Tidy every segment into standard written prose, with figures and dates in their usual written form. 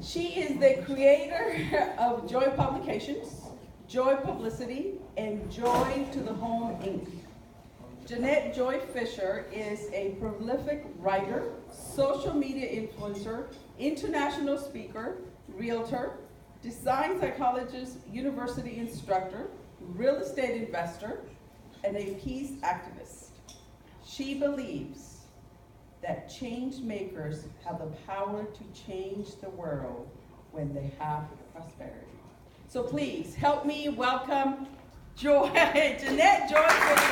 She is the creator of Joy Publications, Joy Publicity, and Joy to the Home, Inc. Jeanette Joy Fisher is a prolific writer, social media influencer, international speaker, realtor, design psychologist, university instructor, real estate investor, and a peace activist. She believes that change makers have the power to change the world when they have prosperity. So please help me welcome Jeanette Joy Fisher.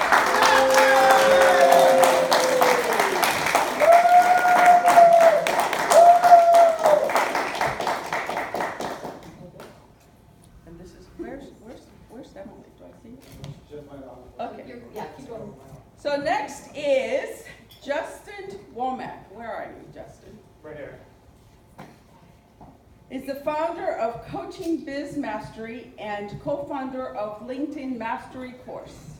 And this is, where's Emily? Do I see it? Okay. Yeah, keep going. So next is Justin Womack. Where are you, Justin? Right here. Is the founder of Coaching Biz Mastery and co-founder of LinkedIn Mastery course.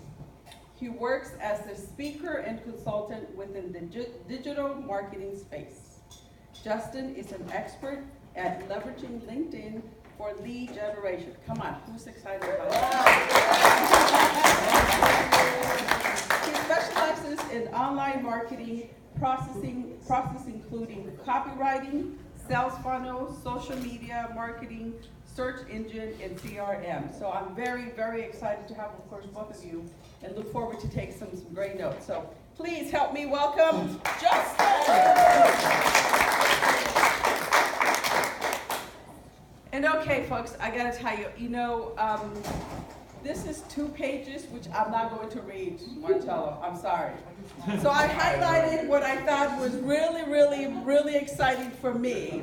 He works as a speaker and consultant within the digital marketing space. Justin is an expert at leveraging LinkedIn for lead generation. Come on, who's excited about that? He specializes in online marketing, processing including copywriting, sales funnels, social media marketing, search engine, and CRM. So I'm very, very excited to have, of course, both of you, and look forward to take some great notes. So please help me welcome Justin. And okay, folks, I gotta tell you, this is 2 pages, which I'm not going to read, Marcello, I'm sorry. So I highlighted what I thought was really, really, really exciting for me.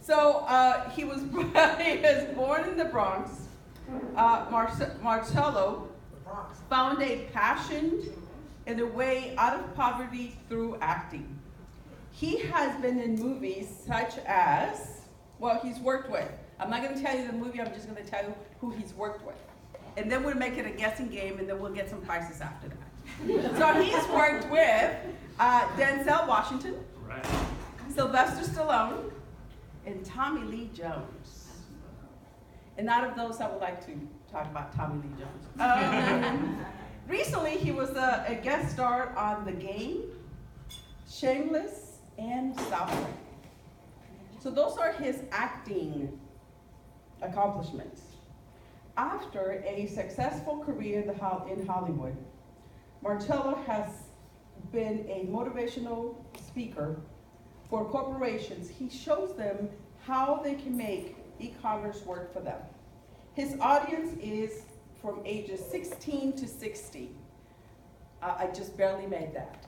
So he was born in the Bronx. Marcello found a passion and a way out of poverty through acting. He has been in movies such as, well, he's worked with. I'm not going to tell you the movie, I'm just going to tell you who he's worked with. And then we'll make it a guessing game, and then we'll get some prizes after that. So he's worked with Denzel Washington, Right. Sylvester Stallone, and Tommy Lee Jones. And out of those, I would like to talk about Tommy Lee Jones. Recently, he was a guest star on The Game, Shameless, and Southland. So those are his acting accomplishments. After a successful career in Hollywood, Marcello has been a motivational speaker for corporations. He shows them how they can make e-commerce work for them. His audience is from ages 16 to 60. I just barely made that.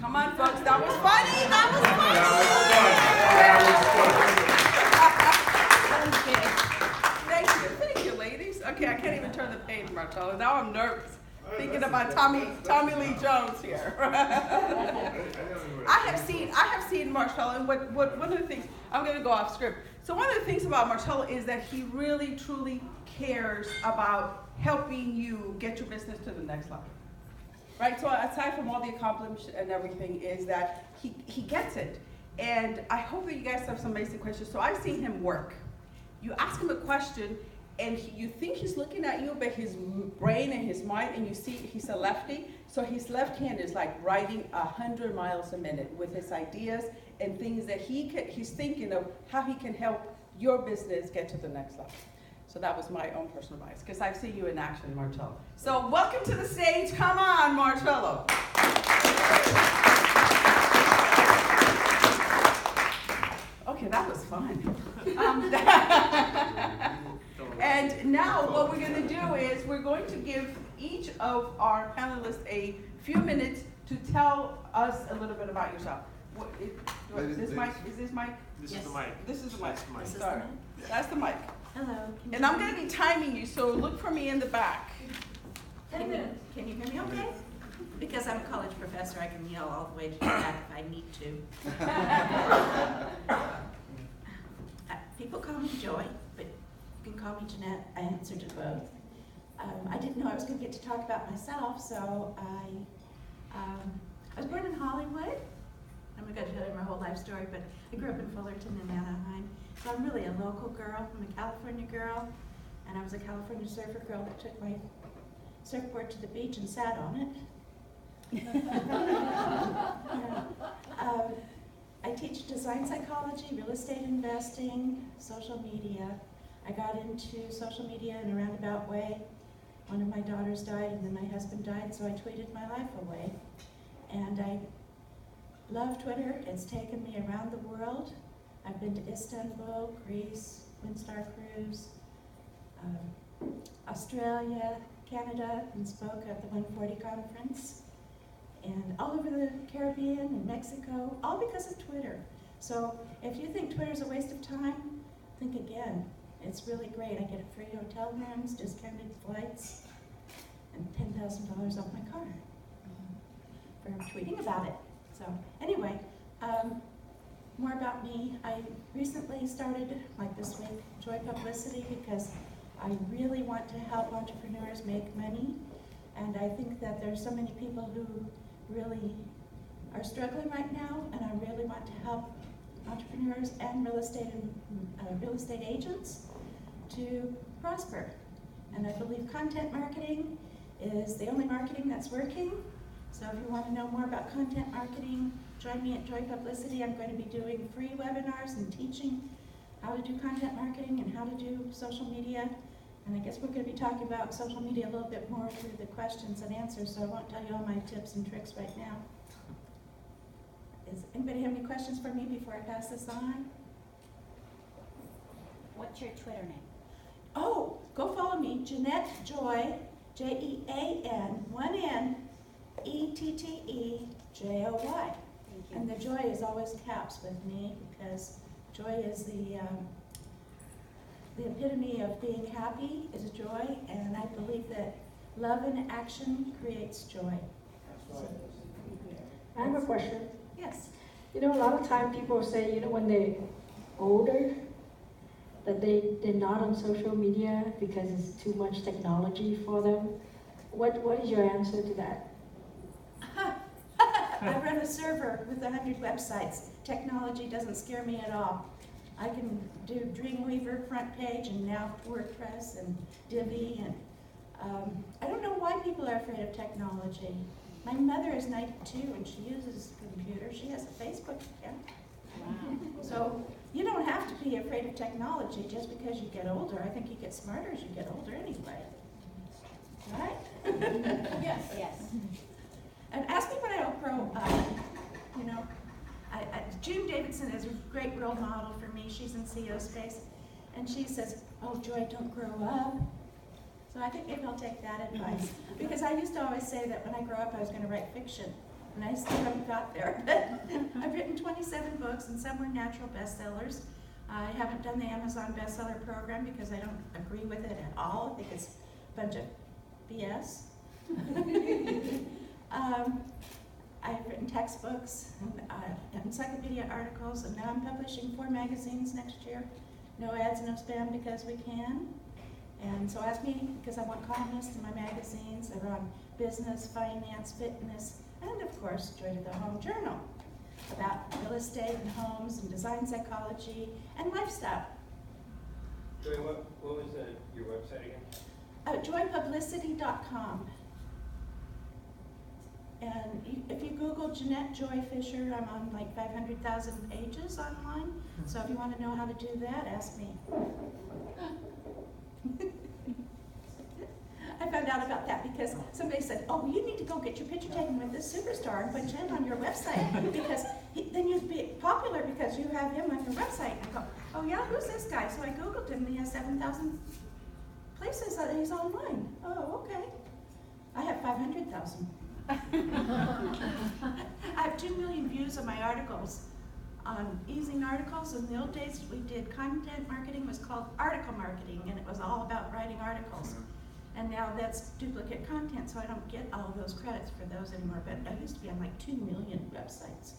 Come on, folks, that was funny, Thank you, ladies. Okay, I can't even turn the page, Marcello. Now I'm nervous, thinking about Tommy Lee Jones here. I have seen Marcello, and what one of the things, I'm gonna go off script. So one of the things about Marcello is that he really, truly cares about helping you get your business to the next level. Right, so aside from all the accomplishments and everything, is that he gets it. And I hope that you guys have some basic questions. So I've seen him work. You ask him a question, and you think he's looking at you, but his brain and his mind, and you see he's a lefty, so his left hand is like riding 100 miles a minute with his ideas and things that he's thinking of how he can help your business get to the next level. So that was my own personal bias, because I've seen you in action, Marcello. So welcome to the stage. Come on, Marcello. Okay, that was fun. And now what we're going to do is we're going to give each of our panelists a few minutes to tell us a little bit about yourself. Is this mic? This is the mic. This is the mic. That's the mic. Sorry. That's the mic. Hello. And I'm going to be timing you, so look for me in the back. 10 minutes. Can you hear me okay? Because I'm a college professor, I can yell all the way to the back if I need to. People call me Joy, but you can call me Jeanette. I answer to both. I didn't know I was going to get to talk about myself, so I was born in Hollywood. I'm got to tell you my whole life story, but I grew up in Fullerton and Anaheim. So I'm really a local girl. I'm a California girl, and I was a California surfer girl that took my surfboard to the beach and sat on it. I teach design psychology, real estate investing, social media. I got into social media in a roundabout way. One of my daughters died and then my husband died, so I tweeted my life away. And I love Twitter. It's taken me around the world. I've been to Istanbul, Greece, Windstar Cruise, Australia, Canada, and spoke at the 140 conference. And all over the Caribbean and Mexico, all because of Twitter. So if you think Twitter's a waste of time, think again. It's really great. I get free hotel rooms, discounted flights, and $10,000 off my car for tweeting about it. So anyway, more about me. I recently started, like this week, Joy Publicity because I really want to help entrepreneurs make money. And I think that there's so many people who really are struggling right now, and I really want to help entrepreneurs and real estate agents to prosper. And I believe content marketing is the only marketing that's working. So if you want to know more about content marketing, join me at Joy Publicity. I'm going to be doing free webinars and teaching how to do content marketing and how to do social media. And I guess we're going to be talking about social media a little bit more through the questions and answers, so I won't tell you all my tips and tricks right now. Does anybody have any questions for me before I pass this on? What's your Twitter name? Oh, go follow me, Jeanette Joy, Jean, one N, ETTEJOY. Thank you. And the joy is always caps with me because joy is the epitome of being happy is joy, and I believe that love in action creates joy. I have a question. Yes. You know, a lot of time people say, you know, when they're older, that they're not on social media because it's too much technology for them. What is your answer to that? I run a server with 100 websites. Technology doesn't scare me at all. I can do Dreamweaver front page and now WordPress and Divi, and I don't know why people are afraid of technology. My mother is 92 and she uses a computer. She has a Facebook account. Wow. So you don't have to be afraid of technology just because you get older. I think you get smarter as you get older anyway. Right? Yes. Yes. And ask me when I don't grow up. You know, June Davidson is a great role model for me. She's in CEO space. And she says, oh, Joy, don't grow up. So I think maybe I'll take that advice. Because I used to always say that when I grow up, I was going to write fiction. And I still haven't got there. But I've written 27 books, and some were natural bestsellers. I haven't done the Amazon bestseller program because I don't agree with it at all. I think it's a bunch of BS. I've written textbooks and encyclopedia articles, and now I'm publishing 4 magazines next year. No ads, no spam, because we can. And so ask me, because I want columnists in my magazines that are on business, finance, fitness, and of course, Joy to the Home Journal about real estate and homes and design psychology and lifestyle. Joy, what was your website again? Joypublicity.com. And if you Google Jeanette Joy Fisher, I'm on like 500,000 pages online. So if you want to know how to do that, ask me. I found out about that because somebody said, oh, you need to go get your picture taken with this superstar and put him on your website because then you'd be popular because you have him on your website. And I go, oh yeah, who's this guy? So I Googled him and he has 7,000 places that he's online. Oh, okay. I have 500,000. I have 2 million views of my articles on Easing Articles. In the old days, we did content marketing, was called article marketing, and it was all about writing articles. And now that's duplicate content, so I don't get all of those credits for those anymore. But I used to be on like 2 million websites.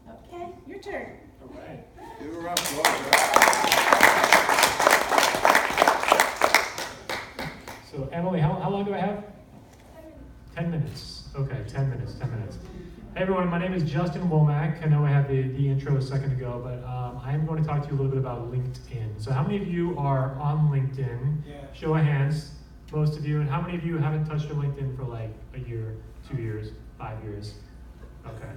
Okay, your turn. All right. Give her a round of applause. So Emily, how long do I have? 10 minutes. Okay, 10 minutes, 10 minutes. Hey everyone, my name is Justin Womack. I know I had the intro a second ago, but I am going to talk to you a little bit about LinkedIn. So how many of you are on LinkedIn? Yeah. Show of hands, most of you. And how many of you haven't touched your LinkedIn for like a year, 2 years, 5 years? Okay.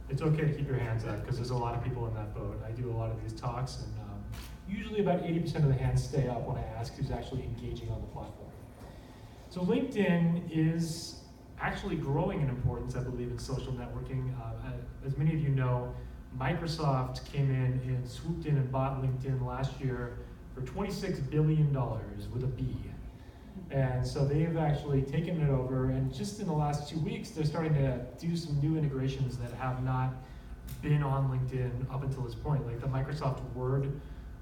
It's okay to keep your hands up because there's a lot of people in that boat. I do a lot of these talks, and usually about 80% of the hands stay up when I ask who's actually engaging on the platform. So LinkedIn is actually growing in importance, I believe, in social networking. As many of you know, Microsoft came in and swooped in and bought LinkedIn last year for $26 billion with a B. And so they've actually taken it over, and just in the last 2 weeks, they're starting to do some new integrations that have not been on LinkedIn up until this point. Like the Microsoft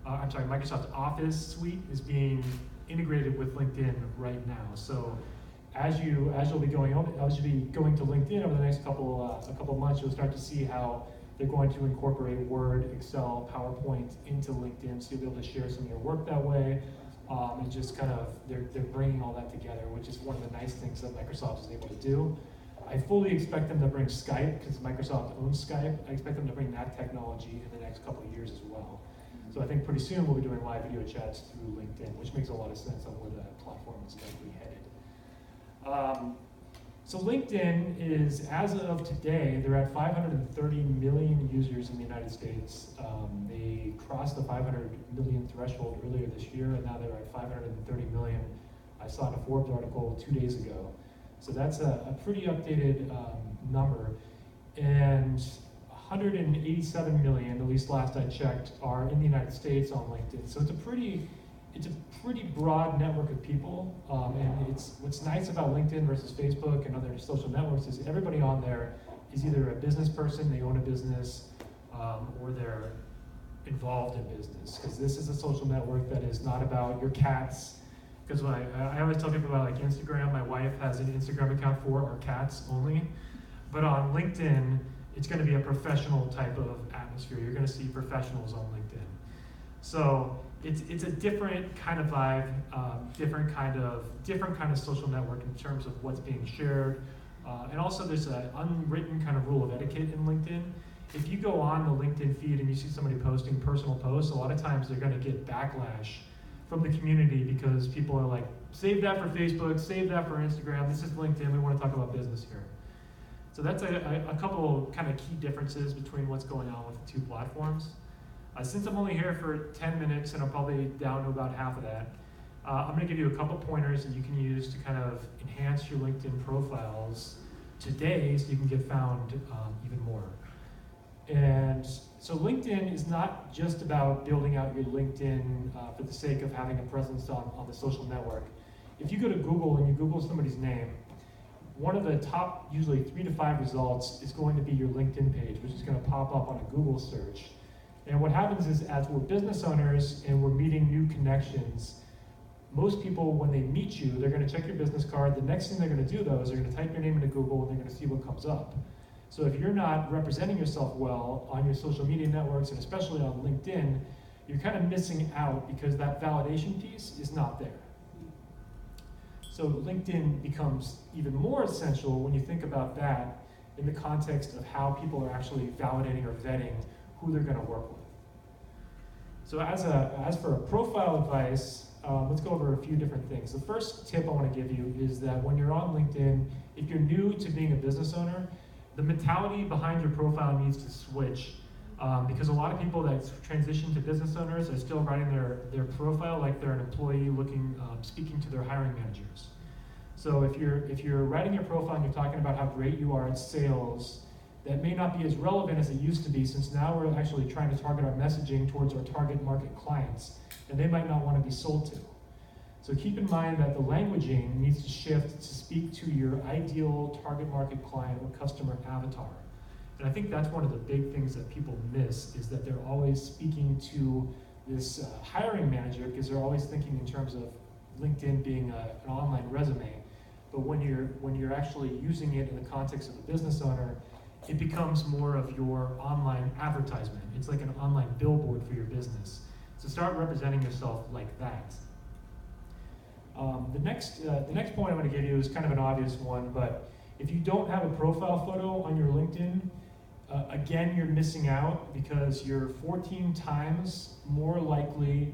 Microsoft Office suite is being integrated with LinkedIn right now. So as you'll be going to LinkedIn over the next couple months, you'll start to see how they're going to incorporate Word, Excel, PowerPoint into LinkedIn, so you'll be able to share some of your work that way, and just kind of they're bringing all that together, which is one of the nice things that Microsoft is able to do. I fully expect them to bring Skype, because Microsoft owns Skype. I expect them to bring that technology in the next couple of years as well. So I think pretty soon we'll be doing live video chats through LinkedIn, which makes a lot of sense on where the platform is likely headed. So LinkedIn is, as of today, they're at 530 million users in the United States. They crossed the 500 million threshold earlier this year, and now they're at 530 million. I saw in a Forbes article 2 days ago. So that's a pretty updated number. And 187 million, at least last I checked, are in the United States on LinkedIn. So it's a pretty broad network of people, and what's nice about LinkedIn versus Facebook and other social networks is everybody on there is either a business person, they own a business, or they're involved in business. Because this is a social network that is not about your cats. Because I always tell people about like Instagram, my wife has an Instagram account for our cats only, but on LinkedIn, it's going to be a professional type of atmosphere. You're going to see professionals on LinkedIn. So it's a different kind of vibe, different kind of social network in terms of what's being shared, and also there's an unwritten kind of rule of etiquette in LinkedIn. If you go on the LinkedIn feed and you see somebody posting personal posts, a lot of times they're going to get backlash from the community because people are like, save that for Facebook, save that for Instagram. This is LinkedIn. We want to talk about business here. So that's a couple kind of key differences between what's going on with the two platforms. Since I'm only here for 10 minutes and I'm probably down to about half of that, I'm going to give you a couple pointers that you can use to kind of enhance your LinkedIn profiles today so you can get found even more. And so LinkedIn is not just about building out your LinkedIn for the sake of having a presence on the social network. If you go to Google and you Google somebody's name, one of the top, usually 3 to 5 results is going to be your LinkedIn page, which is going to pop up on a Google search. And what happens is, as we're business owners and we're meeting new connections, most people, when they meet you, they're going to check your business card. The next thing they're going to do, though, is they're going to type your name into Google and they're going to see what comes up. So if you're not representing yourself well on your social media networks, and especially on LinkedIn, you're kind of missing out because that validation piece is not there. So LinkedIn becomes even more essential when you think about that in the context of how people are actually validating or vetting who they're going to work with. So as for profile advice, let's go over a few different things. The first tip I want to give you is that when you're on LinkedIn, if you're new to being a business owner, the mentality behind your profile needs to switch, because a lot of people that transition to business owners are still writing their profile like they're an employee speaking to their hiring managers. So if you're writing your profile and you're talking about how great you are at sales, that may not be as relevant as it used to be, since now we're actually trying to target our messaging towards our target market clients, and they might not want to be sold to. So keep in mind that the languaging needs to shift to speak to your ideal target market client or customer avatar. And I think that's one of the big things that people miss, is that they're always speaking to this hiring manager because they're always thinking in terms of LinkedIn being an online resume. But when you're actually using it in the context of a business owner, it becomes more of your online advertisement. It's like an online billboard for your business. So start representing yourself like that. The next point I'm going to give you is kind of an obvious one, but If you don't have a profile photo on your LinkedIn, again, you're missing out because you're 14 times more likely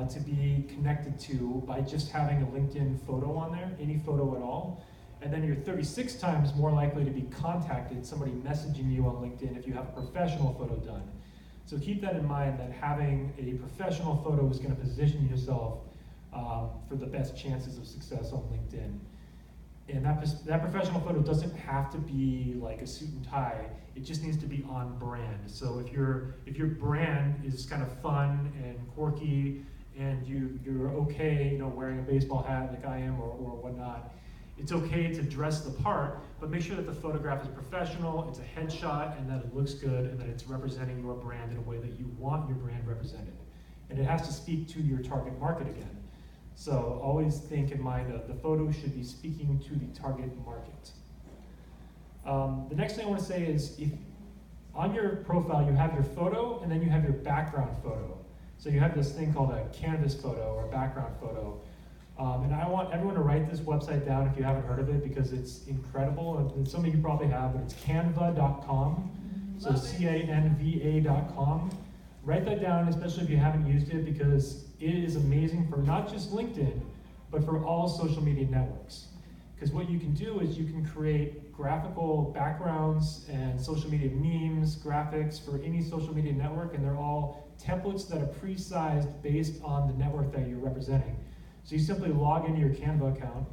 to be connected to by just having a LinkedIn photo on there, any photo at all. And then you're 36 times more likely to be contacted, somebody messaging you on LinkedIn if you have a professional photo done. So keep that in mind, that having a professional photo is going to position yourself for the best chances of success on LinkedIn. And that professional photo doesn't have to be like a suit and tie. It just needs to be on brand. So if your brand is kind of fun and quirky, and you're okay, wearing a baseball hat like I am or whatnot, it's okay to dress the part, but make sure that the photograph is professional, it's a headshot, and that it looks good, and that it's representing your brand in a way that you want your brand represented. And it has to speak to your target market again. So always think in mind of the photo should be speaking to the target market. The next thing I want to say is, if on your profile you have your photo and then you have your background photo. So you have this thing called a canvas photo or a background photo. And I want everyone to write this website down if you haven't heard of it, because it's incredible. And some of you probably have, but it's canva.com. So canva.com. Write that down, especially if you haven't used it, because it is amazing for not just LinkedIn, but for all social media networks. Because what you can do is you can create graphical backgrounds and social media memes, graphics for any social media network, and they're all templates that are pre-sized based on the network that you're representing. So you simply log into your Canva account,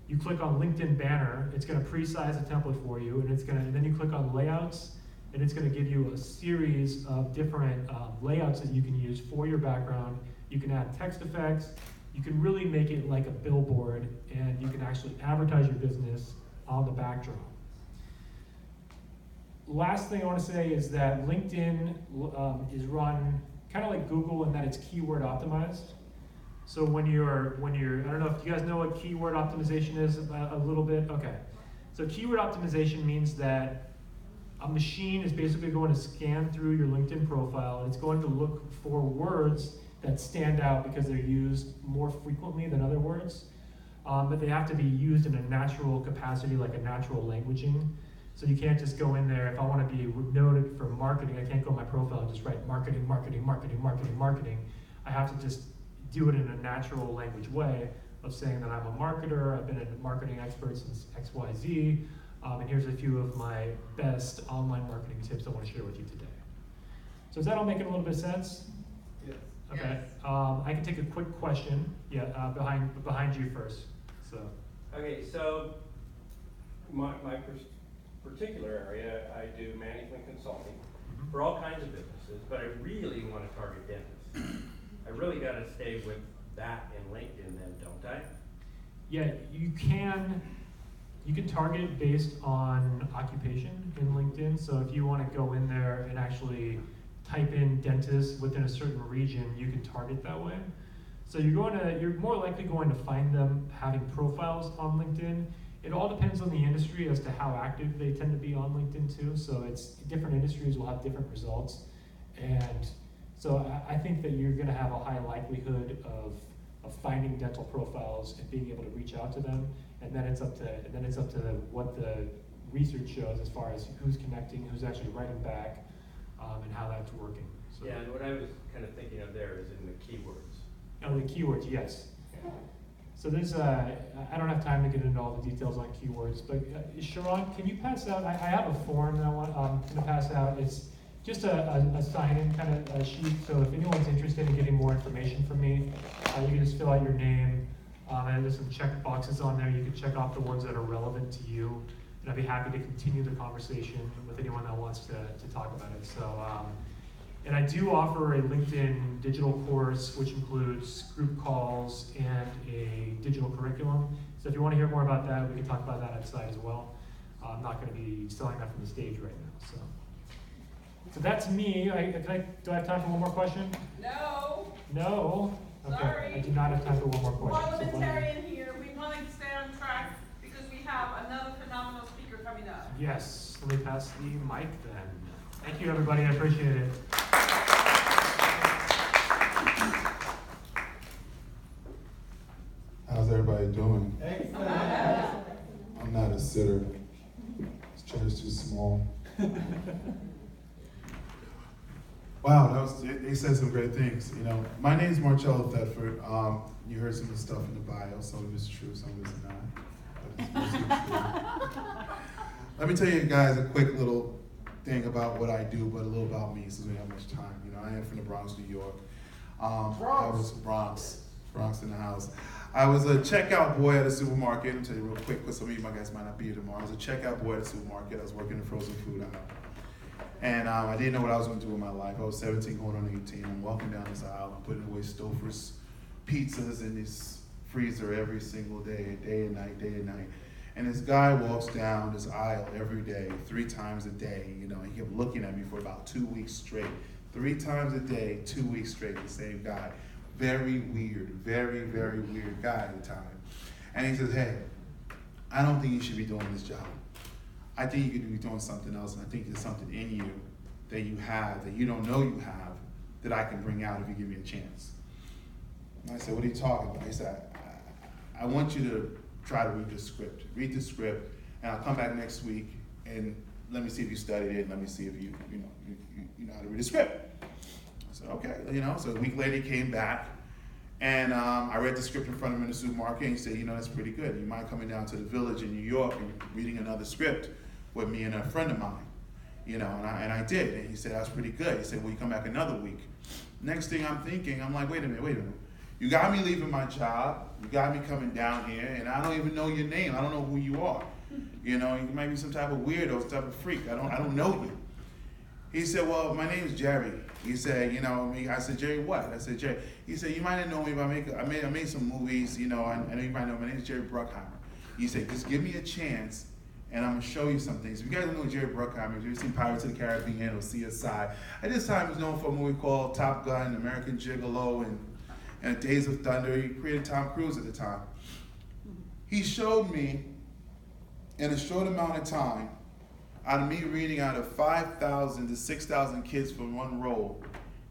you click on LinkedIn banner, it's going to pre-size a template for you, and then you click on layouts, and it's going to give you a series of different layouts that you can use for your background. You can add text effects, you can really make it like a billboard, and you can actually advertise your business on the backdrop. Last thing I want to say is that LinkedIn is run kind of like Google in that it's keyword optimized. So when you're, I don't know if you guys know what keyword optimization is a little bit? Okay. So keyword optimization means that a machine is basically going to scan through your LinkedIn profile. It's going to look for words that stand out because they're used more frequently than other words. But they have to be used in a natural capacity, like a natural languaging. So you can't just go in there, if I want to be noted for marketing, I can't go on my profile and just write marketing, marketing, marketing, marketing, marketing. I have to just do it in a natural language way of saying that I'm a marketer, I've been a marketing expert since XYZ, and here's a few of my best online marketing tips I want to share with you today. So is that all making a little bit of sense? Yes. Okay. I can take a quick question. Yeah, behind you first. So. Okay, so my particular area, I do management consulting for all kinds of businesses, but I really want to target dentists. I really got to stay with that in LinkedIn then, don't I? Yeah, you can target based on occupation in LinkedIn. So if you want to go in there and actually type in dentist within a certain region, you can target that way. So you're more likely going to find them having profiles on LinkedIn. It all depends on the industry as to how active they tend to be on LinkedIn too. So it's different industries will have different results. And so I think that you're going to have a high likelihood of finding dental profiles and being able to reach out to them. And then it's up to what the research shows as far as who's connecting, who's actually writing back, and how that's working. So, yeah, and what I was kind of thinking of there is in the keywords. Oh, the keywords, yes. So there's, I don't have time to get into all the details on keywords, but Sharon, can you pass out, I have a form that I'm going to pass out. It's just a sign-in kind of a sheet, so if anyone's interested in getting more information from me, you can just fill out your name, and there's some check boxes on there. You can check off the words that are relevant to you, and I'd be happy to continue the conversation with anyone that wants to talk about it. So, and I do offer a LinkedIn digital course, which includes group calls and a digital curriculum. So if you want to hear more about that, we can talk about that outside as well. I'm not going to be selling that from the stage right now. So that's me. Do I have time for one more question? No. No? Okay. Sorry. I do not have time for one more question. Parliamentarian here. We want to stay on track because we have another phenomenal speaker coming up. Yes. Let me pass the mic then. Thank you, everybody. I appreciate it. How's everybody doing? Excellent. I'm not a sitter. Wow, they said some great things. You know, my name's Marcello Thetford. You heard some of the stuff in the bio. Some of it's true, some of it's not. But it's mostly true. Let me tell you guys a quick little thing about what I do, but a little about me since we don't have much time. You know, I am from the Bronx, New York. I was Bronx in the house. I was a checkout boy at a supermarket. I'll tell you real quick, because some of you guys might not be here tomorrow. I was a checkout boy at a supermarket. I was working in frozen food aisle. And I didn't know what I was going to do with my life. I was 17 going on 18. I'm walking down this aisle. I'm putting away Stouffer's pizzas in this freezer every single day and night. And this guy walks down this aisle every day, 3 times a day. You know, he kept looking at me for about 2 weeks straight. 3 times a day, 2 weeks straight, the same guy. Very weird, very, very weird guy at the time. And he says, hey, I don't think you should be doing this job. I think you could be doing something else, and I think there's something in you that you have, that you don't know you have, that I can bring out if you give me a chance. And I said, what are you talking about? He said, I want you to try to read the script. Read the script, and I'll come back next week, and let me see if you studied it, and let me see if you know how to read a script. I said, okay, you know, so a week later he came back, and I read the script in front of him in the supermarket, and he said, you know, that's pretty good. You mind coming down to the Village in New York and reading another script with me and a friend of mine, you know, and I did, and he said, that's pretty good. He said, well, you come back another week. Next thing I'm thinking, I'm like, wait a minute. You got me leaving my job, you got me coming down here, and I don't even know your name. I don't know who you are. You know, you might be some type of weirdo, some type of freak. I don't know you. He said, well, my name is Jerry. He said, you know, I said, Jerry what? I said, Jerry. He said, you might not know me, but I made some movies, you know, I know you might know, my name is Jerry Bruckheimer. He said, just give me a chance, and I'm gonna show you some things. If you guys don't know Jerry Bruckheimer, if you've seen Pirates of the Caribbean or CSI, at this time he was known for a movie called Top Gun, American Gigolo, and Days of Thunder. He created Tom Cruise at the time. He showed me, in a short amount of time, out of me reading out of 5,000 to 6,000 kids for one role,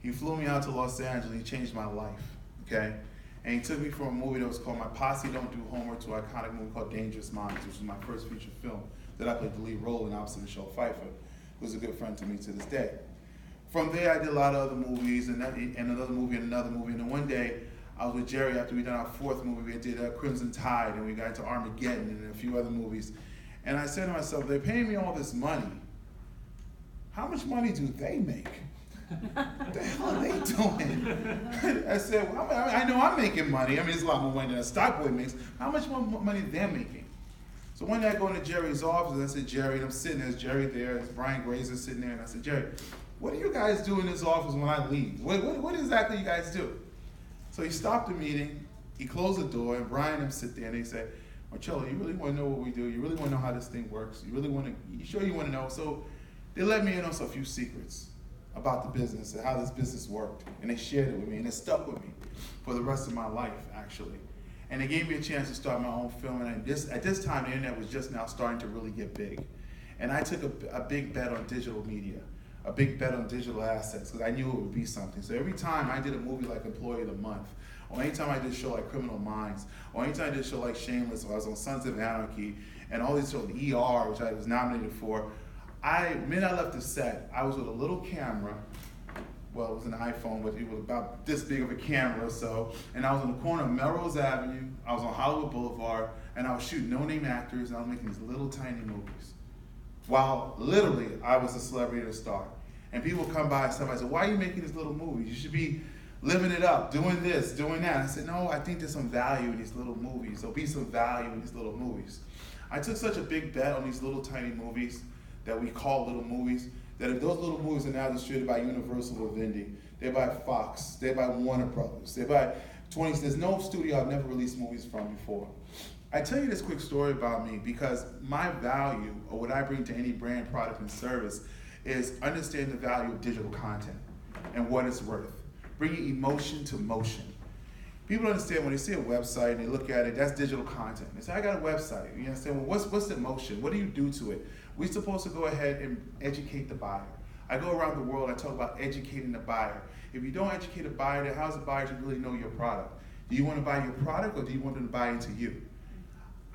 he flew me out to Los Angeles. He changed my life, okay? And he took me from a movie that was called My Posse Don't Do Homework to an iconic movie called Dangerous Minds, which was my first feature film that I played the lead role in opposite Michelle Pfeiffer, who's a good friend to me to this day. From there, I did a lot of other movies, and another movie, and then one day, I was with Jerry after we did our 4th movie. We did Crimson Tide, and we got into Armageddon and a few other movies. And I said to myself, they're paying me all this money. How much money do they make? What the hell are they doing? I said, well, I know I'm making money. I mean, it's a lot more money than a stock boy makes. How much more money they're making? So one day I go into Jerry's office, and I said, Jerry, and I'm sitting there, there's Jerry there, there's Brian Grazer sitting there, and I said, Jerry, what do you guys do in this office when I leave? What exactly you guys do? So he stopped the meeting, he closed the door, and Brian and him sit there, and they said, Marcello, you really want to know what we do? You really want to know how this thing works? You sure you want to know? So they let me in on a few secrets about the business and how this business worked. And they shared it with me, and it stuck with me for the rest of my life, actually. And they gave me a chance to start my own film. And at this time, the internet was just now starting to really get big. And I took a big bet on digital media, a big bet on digital assets, because I knew it would be something. So every time I did a movie like Employee of the Month, or anytime I did a show like Criminal Minds, or anytime I did a show like Shameless, or I was on Sons of Anarchy, and all these shows, ER, which I was nominated for, the minute I left the set, I was with a little camera. Well, it was an iPhone, but it was about this big of a camera or so, and I was on the corner of Melrose Avenue, I was on Hollywood Boulevard, and I was shooting no-name actors, and I was making these little tiny movies. While literally, I was a celebrity and a star. And people come by and somebody said, why are you making these little movies? You should be living it up, doing this, doing that. I said, no, I think there's some value in these little movies. There'll be some value in these little movies. I took such a big bet on these little tiny movies that we call little movies, that if those little movies are now distributed by Universal or Vindi, they're by Fox, they're by Warner Brothers, they're by 20, there's no studio I've never released movies from before. I tell you this quick story about me because my value, or what I bring to any brand, product, and service, is understand the value of digital content and what it's worth. Bringing emotion to motion. People don't understand when they see a website and they look at it, that's digital content. They say, I got a website. You understand, well, what's the emotion? What do you do to it? We're supposed to go ahead and educate the buyer. I go around the world, I talk about educating the buyer. If you don't educate a buyer, then how's the buyer to really know your product? Do you want to buy your product or do you want them to buy into you?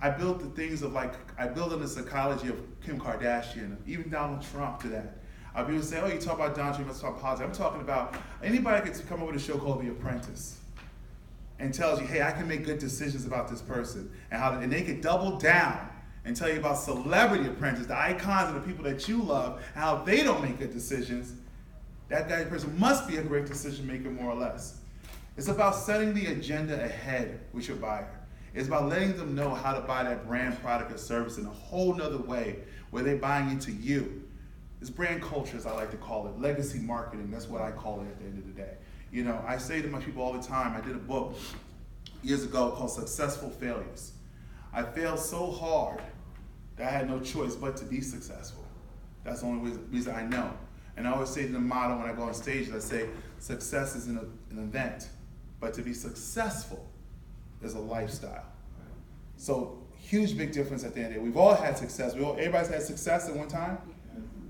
I built the things of I built on the psychology of Kim Kardashian, even Donald Trump to that. People say, oh, you talk about Don Tree, you must talk politics. I'm talking about anybody could come up with a show called The Apprentice and tells you, hey, I can make good decisions about this person. And they could double down and tell you about Celebrity Apprentice, the icons and the people that you love, and how they don't make good decisions. That guy, person must be a great decision maker, more or less. It's about setting the agenda ahead with your buyer. It's about letting them know how to buy that brand, product, or service in a whole nother way where they're buying into you. It's brand culture, as I like to call it, legacy marketing. That's what I call it at the end of the day. You know, I say to my people all the time, I did a book years ago called Successful Failures. I failed so hard that I had no choice but to be successful. That's the only reason I know. And I always say to the motto when I go on stage, I say, success is an event, but to be successful is a lifestyle. So, huge big difference at the end of the day. We've all had success. Everybody's had success at one time,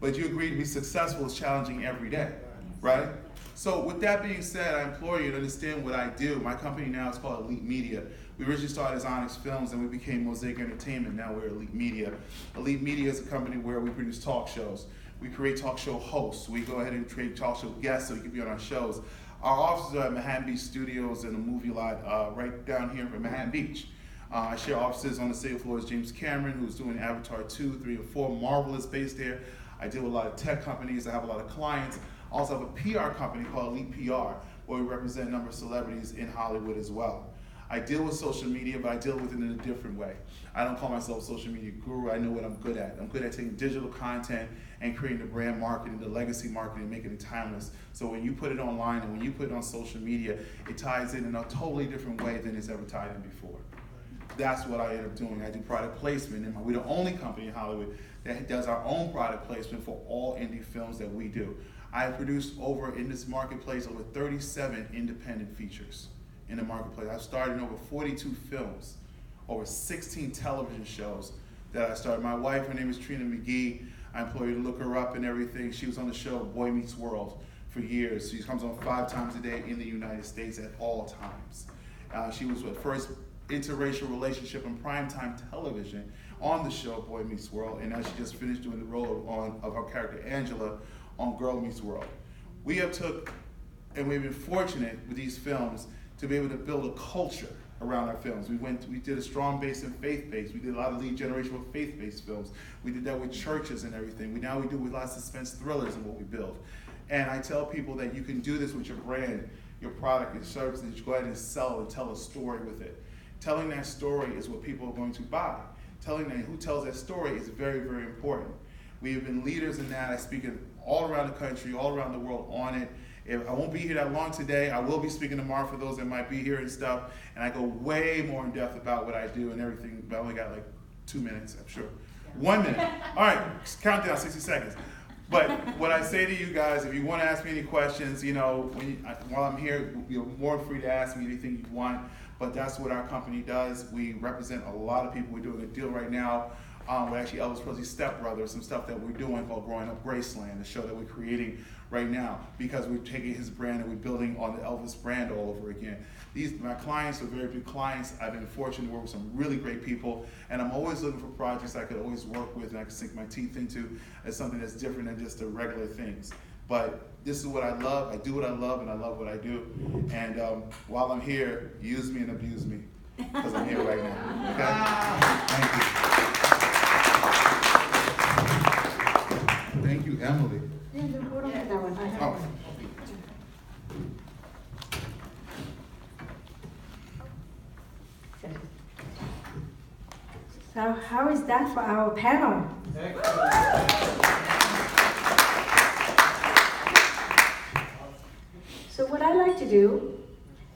but you agree to be successful is challenging every day, right? So with that being said, I implore you to understand what I do. My company now is called Elite Media. We originally started as Onyx Films and we became Mosaic Entertainment. Now we're Elite Media. Elite Media is a company where we produce talk shows. We create talk show hosts. We go ahead and create talk show guests so you can be on our shows. Our offices are at Manhattan Beach Studios and a movie lot right down here in Manhattan Beach. I share offices on the same floor as James Cameron, who's doing Avatar 2, 3, and 4. Marvel is based there. I deal with a lot of tech companies. I have a lot of clients. I also have a PR company called Elite PR, where we represent a number of celebrities in Hollywood as well. I deal with social media, but I deal with it in a different way. I don't call myself a social media guru. I know what I'm good at. I'm good at taking digital content and creating the brand marketing, the legacy marketing, making it timeless. So when you put it online and when you put it on social media, it ties in a totally different way than it's ever tied in before. That's what I end up doing. I do product placement, and we're the only company in Hollywood that does our own product placement for all indie films that we do. I have produced in this marketplace over 37 independent features in the marketplace. I've starred in over 42 films, over 16 television shows that I started. My wife, her name is Trina McGee. I implore you to look her up and everything. She was on the show Boy Meets World for years. She comes on 5 times a day in the United States at all times. She was the first interracial relationship in primetime television on the show Boy Meets World, and now she just finished doing the role of her character Angela on Girl Meets World. We've been fortunate with these films to be able to build a culture around our films. We did a strong base and faith-based. We did a lot of lead generation with faith-based films. We did that with churches and everything. Now we do with a lot of suspense thrillers in what we build. And I tell people that you can do this with your brand, your product, your service, and you go ahead and sell and tell a story with it. Telling that story is what people are going to buy. Telling that who tells that story is very, very important. We have been leaders in that. I speak all around the country, all around the world on it. I won't be here that long today. I will be speaking tomorrow for those that might be here and stuff. And I go way more in depth about what I do and everything. But I only got like 2 minutes, I'm sure. 1 minute. All right, count down 60 seconds. But what I say to you guys, if you want to ask me any questions, while I'm here, you're more free to ask me anything you want. But that's what our company does. We represent a lot of people. We're doing a deal right now with actually Elvis Presley's stepbrother, some stuff that we're doing called Growing Up Graceland, a show that we're creating right now because we're taking his brand and we're building on the Elvis brand all over again. My clients are very big clients. I've been fortunate to work with some really great people, and I'm always looking for projects I could always work with and I can sink my teeth into as something that's different than just the regular things. But this is what I love. I do what I love, and I love what I do. And while I'm here, use me and abuse me, because I'm here right now. Okay? Thank you, Emily. Yeah, no, hold on to that one. I have one. So how is that for our panel? So what I like to do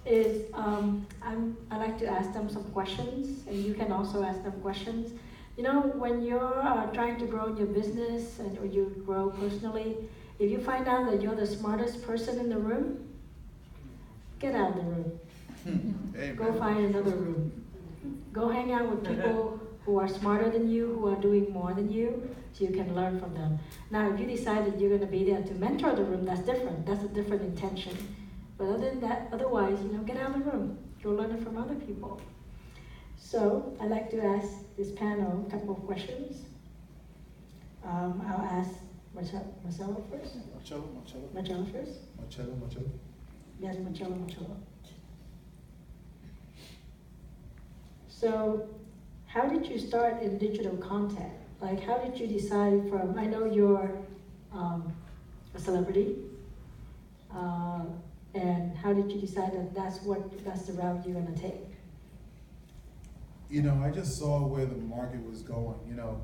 is I like to ask them some questions, and you can also ask them questions. You know, when you're trying to grow in your business or you grow personally, if you find out that you're the smartest person in the room, get out of the room. Go find another room. Go hang out with people who are smarter than you, who are doing more than you, so you can learn from them. Now, if you decide that you're going to be there to mentor the room, that's different. That's a different intention. But other than that, otherwise, get out of the room. Go learn it from other people. So I'd like to ask this panel a couple of questions. I'll ask Marcelo first? Marcello. Marcelo first? Marcello. Yes, Marcelo. So, how did you start in digital content? Like, how did you decide from, I know you're a celebrity, and how did you decide that that's the route you're gonna take? You know, I just saw where the market was going. You know,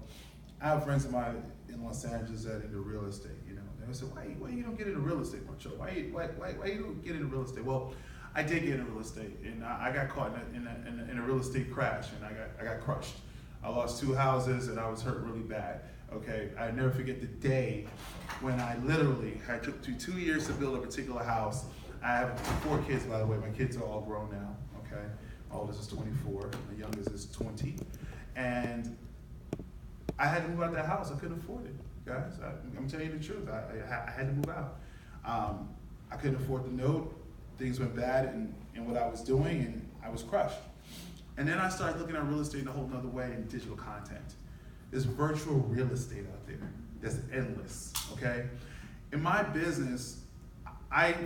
I have friends of mine in Los Angeles that are into real estate. You know, they would say, "Why you don't get into real estate, Marcello? Why you don't get into real estate?" Well, I did get into real estate, and I got caught in a real estate crash, and I got crushed. I lost 2 houses, and I was hurt really bad. Okay, I never forget the day when I literally had took 2 years to build a particular house. I have 4 kids, by the way. My kids are all grown now. Okay, my oldest is 24, my youngest is 20, and I had to move out that house. I couldn't afford it, guys. I'm telling you the truth. I had to move out. I couldn't afford the note. Things went bad in what I was doing, and I was crushed. And then I started looking at real estate in a whole nother way in digital content. There's virtual real estate out there that's endless, okay? In my business,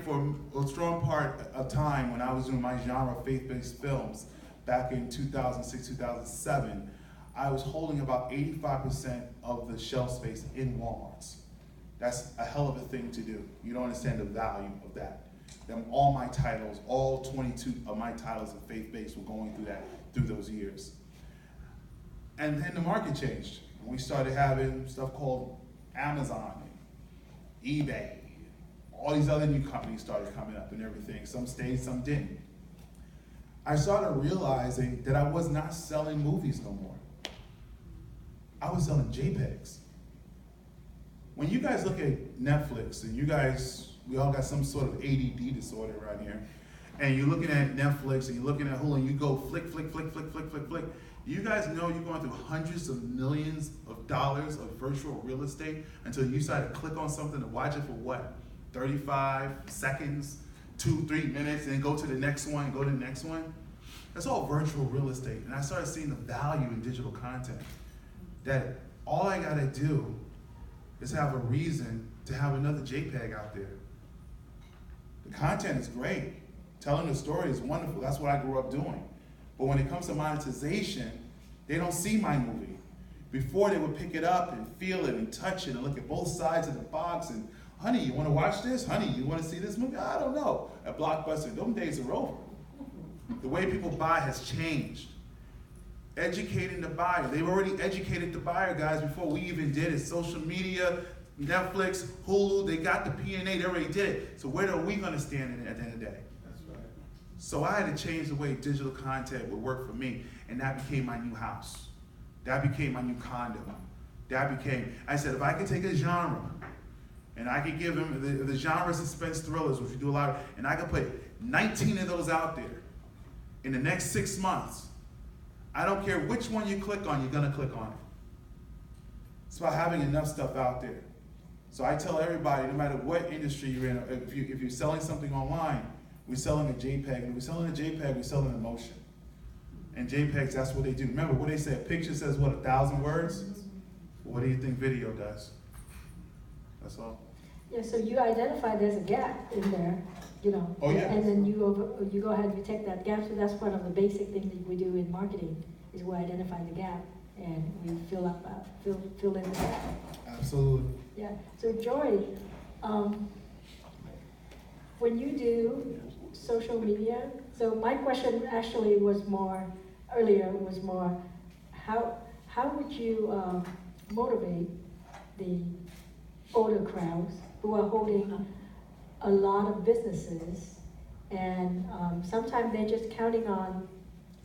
for a strong part of time when I was doing my genre of faith-based films back in 2006, 2007, I was holding about 85% of the shelf space in Walmarts. That's a hell of a thing to do. You don't understand the value of that. All my titles, all 22 of my titles of faith-based were going through those years. And then the market changed. We started having stuff called Amazon, eBay, all these other new companies started coming up and everything. Some stayed, some didn't. I started realizing that I was not selling movies no more. I was selling JPEGs. When you guys look at Netflix, and we all got some sort of ADD disorder around here, and you're looking at Netflix, and you're looking at Hulu, and you go flick. You guys know you're going through hundreds of millions of dollars of virtual real estate until you decide to click on something to watch it for what? 35 seconds, 2-3 minutes, and then go to the next one, go to the next one. That's all virtual real estate. And I started seeing the value in digital content. That all I gotta do is have a reason to have another JPEG out there. The content is great. Telling the story is wonderful. That's what I grew up doing. But when it comes to monetization, they don't see my movie. Before, they would pick it up and feel it and touch it and look at both sides of the box and, honey, you want to watch this? Honey, you want to see this movie? I don't know. At Blockbuster, those days are over. The way people buy has changed. Educating the buyer. They've already educated the buyer, guys, before we even did it. Social media, Netflix, Hulu, they got the P&A, they already did it. So where are we going to stand in it at the end of the day? That's right. So I had to change the way digital content would work for me, and that became my new house. That became my new condo. I said, if I could take a genre, and I could give them the genre suspense thrillers, which we do a lot of, and I could put 19 of those out there in the next 6 months, I don't care which one you click on, you're gonna click on it. It's about having enough stuff out there. So I tell everybody, no matter what industry you're in, if you're selling something online, we're selling a JPEG, and if we're selling a JPEG, we're selling emotion. And JPEGs, that's what they do. Remember what they say, a picture says what, 1,000 words? What do you think video does? That's all. Yeah, so you identify there's a gap in there, you know. Oh, yeah. And then you go ahead and you take that gap. So that's one of the basic things that we do in marketing is we identify the gap and we fill in the gap. Absolutely. Yeah. So Joy, when you do social media, so my question actually was more how would you motivate the older crowds who are holding a lot of businesses, and sometimes they're just counting on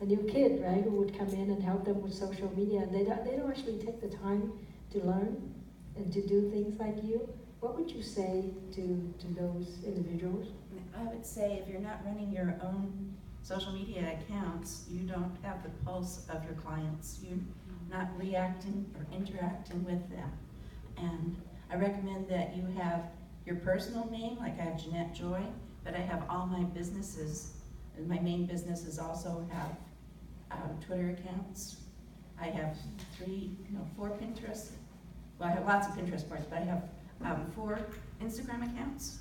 a new kid, right, who would come in and help them with social media, and they don't actually take the time to learn and to do things like you. What would you say to those individuals? I would say if you're not running your own social media accounts, you don't have the pulse of your clients. You're not reacting or interacting with them. And I recommend that you have your personal name, like I have Jeanette Joy, but I have all my businesses. And my main businesses also have Twitter accounts. I have 4 Pinterest. Well, I have lots of Pinterest boards, but I have 4 Instagram accounts.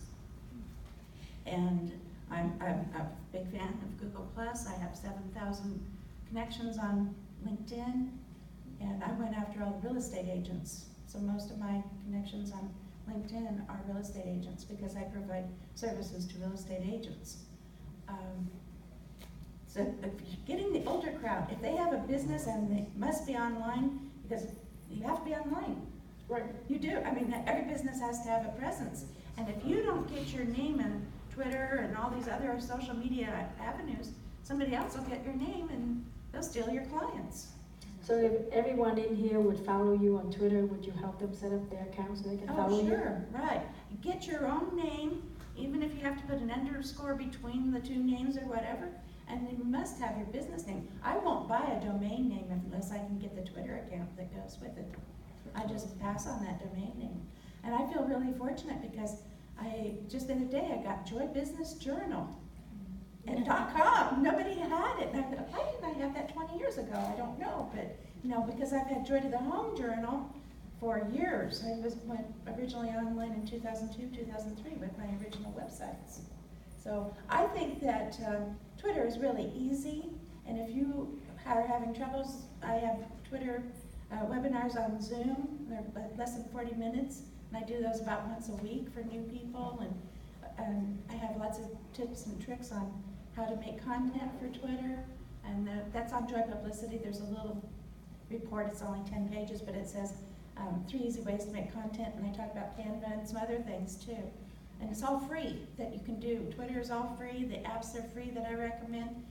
And I'm a big fan of Google+. I have 7,000 connections on LinkedIn. And I went after all the real estate agents. So most of my connections on LinkedIn are real estate agents because I provide services to real estate agents. So if you're getting the older crowd, if they have a business and they must be online, because you have to be online. Right. You do. I mean, every business has to have a presence. And if you don't get your name in Twitter and all these other social media avenues, somebody else will get your name and they'll steal your clients. So if everyone in here would follow you on Twitter, would you help them set up their account so they can follow you? Oh, sure, right. Get your own name, even if you have to put an underscore between the 2 names or whatever, and you must have your business name. I won't buy a domain name unless I can get the Twitter account that goes with it. I just pass on that domain name. And I feel really fortunate because just the other day, I got Joy Business Journal and .com. Nobody had it. And I thought, why didn't I have that 20 years ago? I don't know, but because I've had Joy to the Home Journal for years. I went originally online in 2002, 2003 with my original websites. So I think that Twitter is really easy, and if you are having troubles, I have Twitter webinars on Zoom. They're less than 40 minutes, and I do those about once a week for new people, and I have lots of tips and tricks on how to make content for Twitter, and that's on Joy Publicity. There's a little report, it's only 10 pages, but it says 3 easy ways to make content, and I talk about Canva and some other things too. And it's all free that you can do. Twitter is all free, the apps are free that I recommend,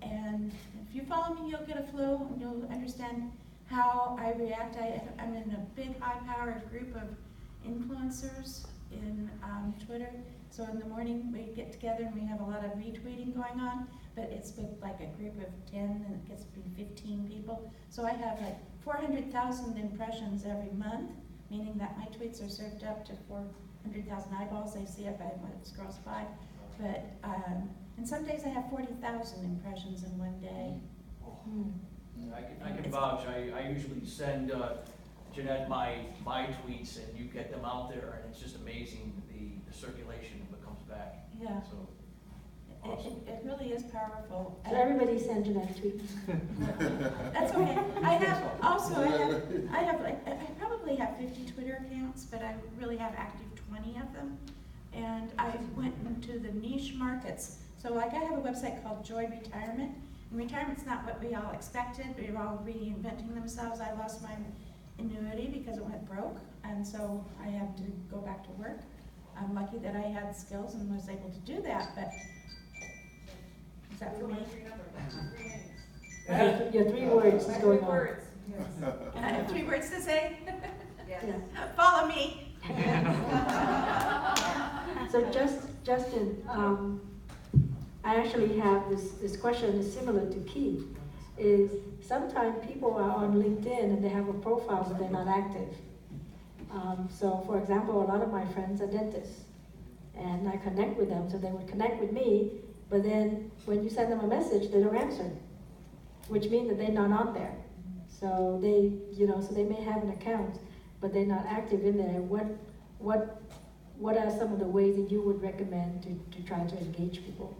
and if you follow me, you'll get a flow, and you'll understand how I react. I'm in a big, high-powered group of influencers in Twitter. So in the morning, we get together and we have a lot of retweeting going on, but it's with like a group of 10 and it gets to be 15 people. So I have like 400,000 impressions every month, meaning that my tweets are served up to 400,000 eyeballs. They see it when it scrolls by. But, and some days I have 40,000 impressions in one day. I can vouch. I usually send Jeanette my tweets, and you get them out there, and it's just amazing the circulation that comes back. Yeah. So Awesome. It really is powerful. So everybody send Jeanette tweets. That's okay. I probably have 50 Twitter accounts, but I really have active 20 of them. And I went into the niche markets. So like I have a website called Joy Retirement. And retirement's not what we all expected. We were all reinventing themselves. I lost my annuity because it went broke. And so I had to go back to work. I'm lucky that I had skills and was able to do that, but is that for me? Your 3 words is going on. And I have 3 words to say? Yeah. Follow me. So Justin, I actually have this question is similar to Keith. Is sometimes people are on LinkedIn and they have a profile but they're not active. So for example, a lot of my friends are dentists and I connect with them, so they would connect with me, but then when you send them a message, they don't answer, which means that they're not on there. So they, so they may have an account, but they're not active in there. What are some of the ways that you would recommend to try to engage people?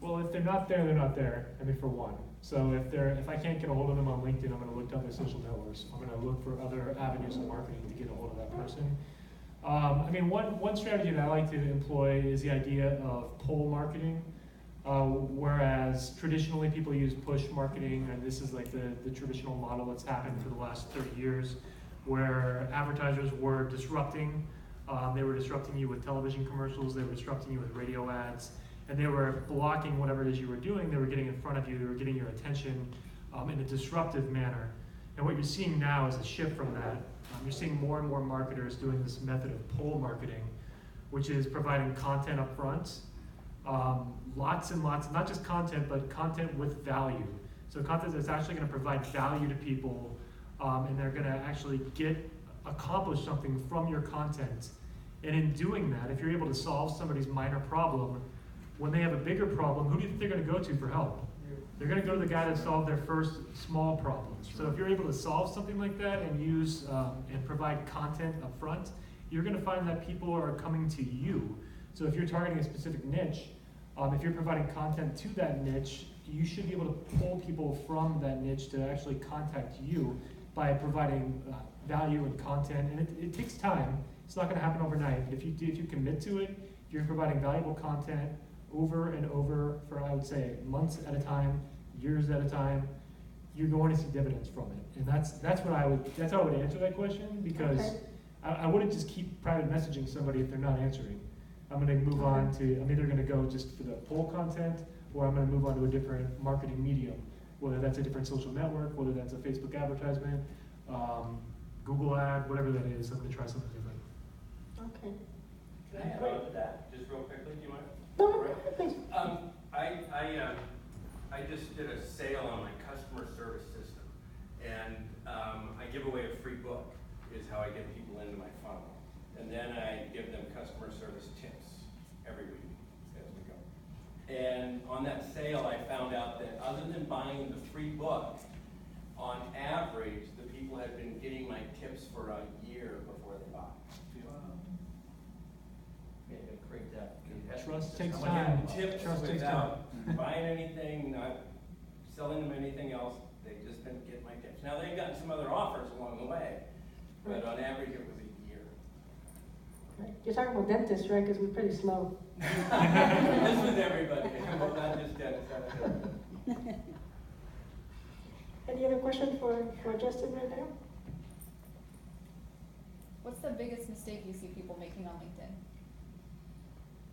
Well, if they're not there, they're not there. I mean, for one. So if I can't get a hold of them on LinkedIn, I'm going to look to other social networks. I'm going to look for other avenues of marketing to get a hold of that person. I mean, one strategy that I like to employ is the idea of pull marketing, whereas traditionally people use push marketing, and this is like the traditional model that's happened for the last 30 years, where advertisers were disrupting. They were disrupting you with television commercials, they were disrupting you with radio ads, and they were blocking whatever it is you were doing. They were getting in front of you, they were getting your attention in a disruptive manner. And what you're seeing now is a shift from that. You're seeing more and more marketers doing this method of pull marketing, which is providing content up front. Lots and lots, not just content, but content with value. So content that's actually going to provide value to people, and they're going to actually accomplish something from your content. And in doing that, if you're able to solve somebody's minor problem, when they have a bigger problem, who do you think they're going to go to for help? They're going to go to the guy that solved their first small problem. So if you're able to solve something like that and use and provide content up front, you're gonna find that people are coming to you. So if you're targeting a specific niche, if you're providing content to that niche, you should be able to pull people from that niche to actually contact you by providing value and content. And it takes time. It's not gonna happen overnight, but if you commit to it, if you're providing valuable content over and over for, I would say, months at a time, years at a time, you're going to see dividends from it. And that's how I would answer that question, because Okay. I wouldn't just keep private messaging somebody if they're not answering. I'm gonna move on to, I'm either gonna go just for the poll content, or I'm gonna move on to a different marketing medium, whether that's a different social network, whether that's a Facebook advertisement, Google ad, whatever that is, I'm gonna try something different. Okay. Can I add on to that, just real quickly, do you mind? No, please. I just did a sale on my customer service system, and I give away a free book, is how I get people into my funnel. And then I give them customer service tips every week as we go. And on that sale, I found out that other than buying the free book, on average, the people had been getting my tips for a year before they bought. Yeah, you gotta create that. Trust takes I'm time. getting tips Trust takes time. without buying anything, not selling them anything else. They just been getting my tips. Now, they've gotten some other offers along the way, but on average, it was a year. You're talking about dentists, right? Because we're pretty slow. This was everybody, well, not just dentists, that was everybody. Any other question for Justin right now? What's the biggest mistake you see people making on LinkedIn?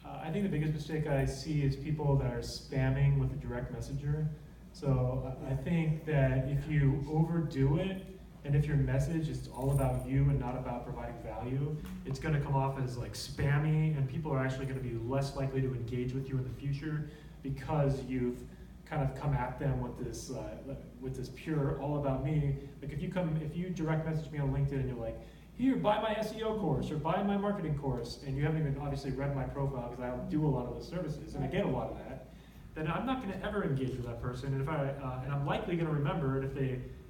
I think the biggest mistake I see is people that are spamming with a direct messenger. So I think that if you overdo it, and if your message is all about you and not about providing value, it's gonna come off as like spammy, and people are actually gonna be less likely to engage with you in the future because you've kind of come at them with this pure all about me. Like if you direct message me on LinkedIn and you're like, here, buy my SEO course or buy my marketing course, and you haven't even obviously read my profile because I do a lot of those services and I get a lot of that, then I'm not going to ever engage with that person. And and I'm likely going to remember it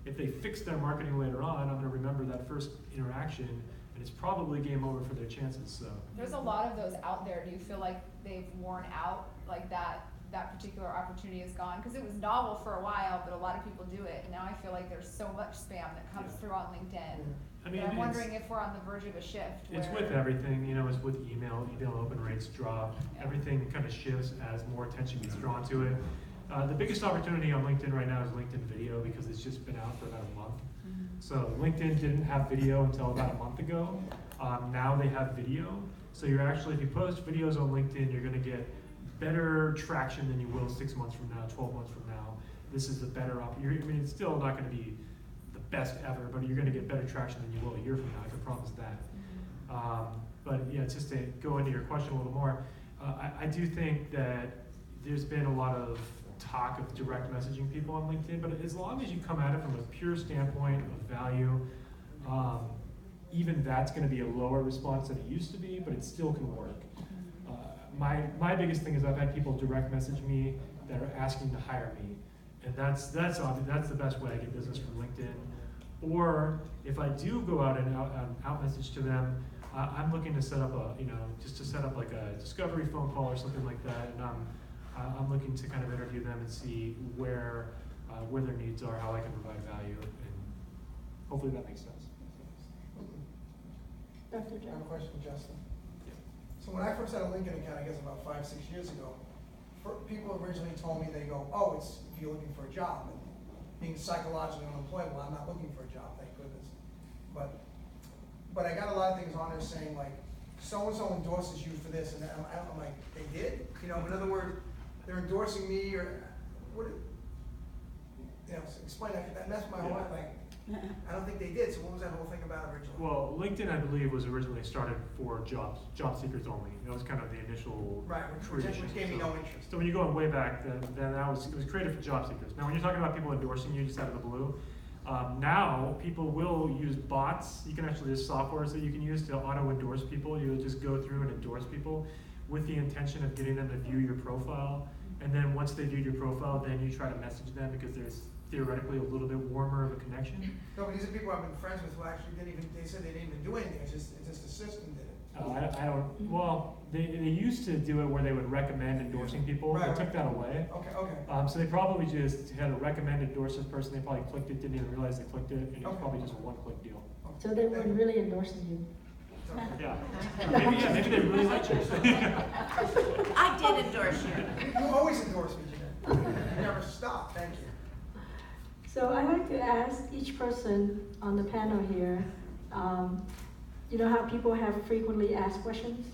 if they fix their marketing later on, I'm going to remember that first interaction, and it's probably game over for their chances. So There's a lot of those out there. Do you feel like they've worn out, like that particular opportunity is gone? Because it was novel for a while, but a lot of people do it. And now I feel like there's so much spam that comes through on LinkedIn. I mean, But I'm wondering if we're on the verge of a shift. it's where- with everything, it's with email open rates drop, everything kind of shifts as more attention gets drawn to it. The biggest opportunity on LinkedIn right now is LinkedIn video, because it's just been out for about a month. So LinkedIn didn't have video until about a month ago. Now they have video. So you're actually, if you post videos on LinkedIn, you're gonna get better traction than you will 6 months from now, 12 months from now. This is a better it's still not gonna be the best ever, but you're gonna get better traction than you will a year from now, I can promise that. But yeah, just to go into your question a little more, I do think that there's been a lot of talk of direct messaging people on LinkedIn, but as long as you come at it from a pure standpoint of value, even that's gonna be a lower response than it used to be, but it still can work. My biggest thing is I've had people direct message me that are asking to hire me, and that's the best way I get business from LinkedIn. Or if I do go out and out message to them, I'm looking to set up like a discovery phone call or something like that, and I'm looking to kind of interview them and see where their needs are, how I can provide value, and hopefully that makes sense. Dr. I have John? a question, Justin. So when I first had a LinkedIn account, I guess about 5-6 years ago, people originally told me, they go, oh, it's if you're looking for a job. And being psychologically unemployable, I'm not looking for a job, thank goodness. But I got a lot of things on there saying like, so-and-so endorses you for this, and I'm like, they did? In other words, they're endorsing me, or what? Explain that. That messed my whole life. Like, I don't think they did. So what was that whole thing about originally? Well, LinkedIn, I believe, was originally started for job seekers only. That was kind of the initial Right, which gave me no interest. So when you go way back, then it was created for job seekers. Now, when you're talking about people endorsing you just out of the blue, now people will use bots. You can actually, there's softwares that you can use to auto-endorse people. You'll just go through and endorse people with the intention of getting them to view your profile. And then once they view your profile, then you try to message them, because there's theoretically a little bit warmer of a connection. No, but these are people I've been friends with who actually they said they didn't even do anything, it's just a system did it. I don't, well, they used to do it where they would recommend endorsing people. Right, They took that away. Okay. So they probably just had a recommend endorse this person. They probably clicked it, didn't even realize they clicked it, and it was probably just a one-click deal. So they weren't really endorsing you. Yeah. Maybe they really liked you. I did endorse you. You always endorse me, Jeanette. You never stop, thank you. So I'd like to ask each person on the panel here, you know how people have frequently asked questions?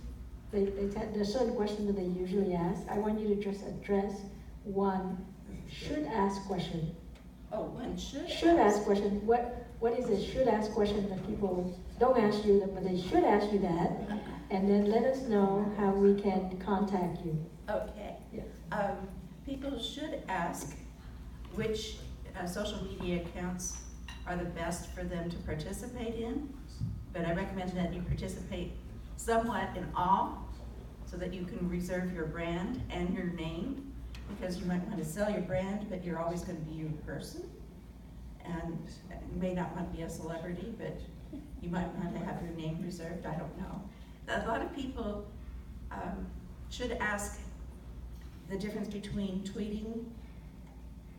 There's certain questions that they usually ask. I want you to just address one should ask question. Oh, one should. Should ask question. What is a should ask question that people don't ask you, but they should ask you that? And then let us know how we can contact you. Okay. Yeah. People should ask which social media accounts are the best for them to participate in. But I recommend that you participate somewhat in all so that you can reserve your brand and your name, because you might want to sell your brand, but you're always going to be you in person. And you may not want to be a celebrity, but you might want to have your name reserved, I don't know. A lot of people should ask the difference between tweeting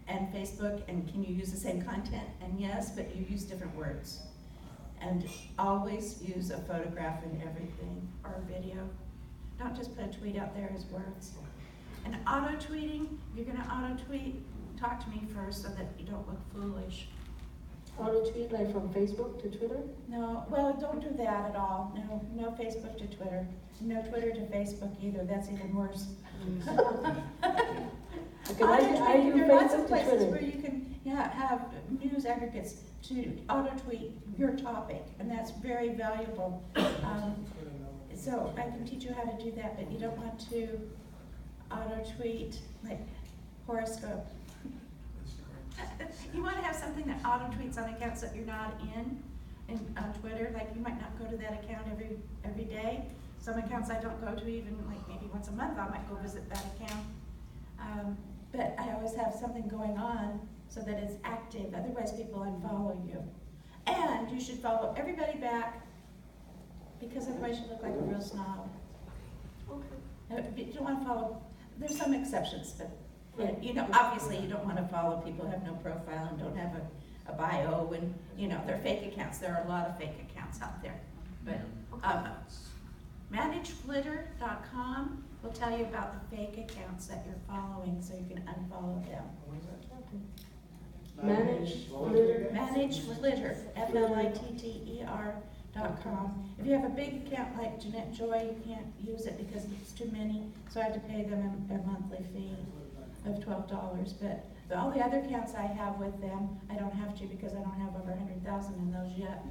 and Facebook, and can you use the same content? And yes, but you use different words. And always use a photograph in everything, or a video. Don't just put a tweet out there as words. And auto-tweeting, if you're gonna auto-tweet, talk to me first so that you don't look foolish. Auto-tweet like from Facebook to Twitter? No, well, don't do that at all. No Facebook to Twitter. No Twitter to Facebook either, that's even worse. Okay, I do There are lots of Facebook to places Twitter. where you can have news aggregates to auto-tweet your topic, and that's very valuable. So I can teach you how to do that, but you don't want to auto-tweet like horoscope. You want to have something that auto-tweets on accounts that you're not in on Twitter. Like you might not go to that account every day. Some accounts I don't go to even like maybe once a month. I might go visit that account. But I always have something going on so that it's active. Otherwise, people unfollow you. And you should follow everybody back, because otherwise you look like a real snob. Okay. You don't want to follow. There's some exceptions, but you know, obviously you don't want to follow people who have no profile and don't have a bio, and you know, they're fake accounts. There are a lot of fake accounts out there. But manageflitter.com will tell you about the fake accounts that you're following, so you can unfollow them. Manage Flitter, FLITTER.com. If you have a big account like Jeanette Joy, you can't use it because it's too many, so I have to pay them a monthly fee of $12. But all the other accounts I have with them, I don't have to because I don't have over 100,000 in those yet.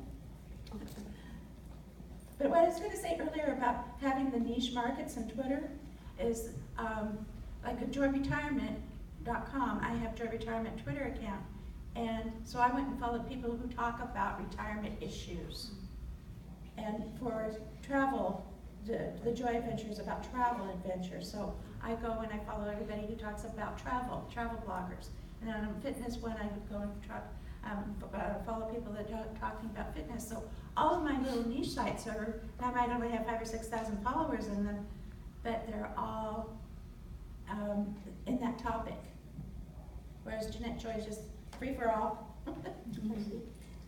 But what I was going to say earlier about having the niche markets in Twitter is like a joyretirement.com. I have Joy Retirement Twitter account. And so I went and followed people who talk about retirement issues. And for travel, the Joy Adventure is about travel adventures. So I go and I follow everybody who talks about travel bloggers. And then on fitness one, I would go and follow people that are talking about fitness. So all of my little niche sites I might only have 5,000 or 6,000 followers in them, but they're all in that topic. Whereas Jeanette Joy is just free for all.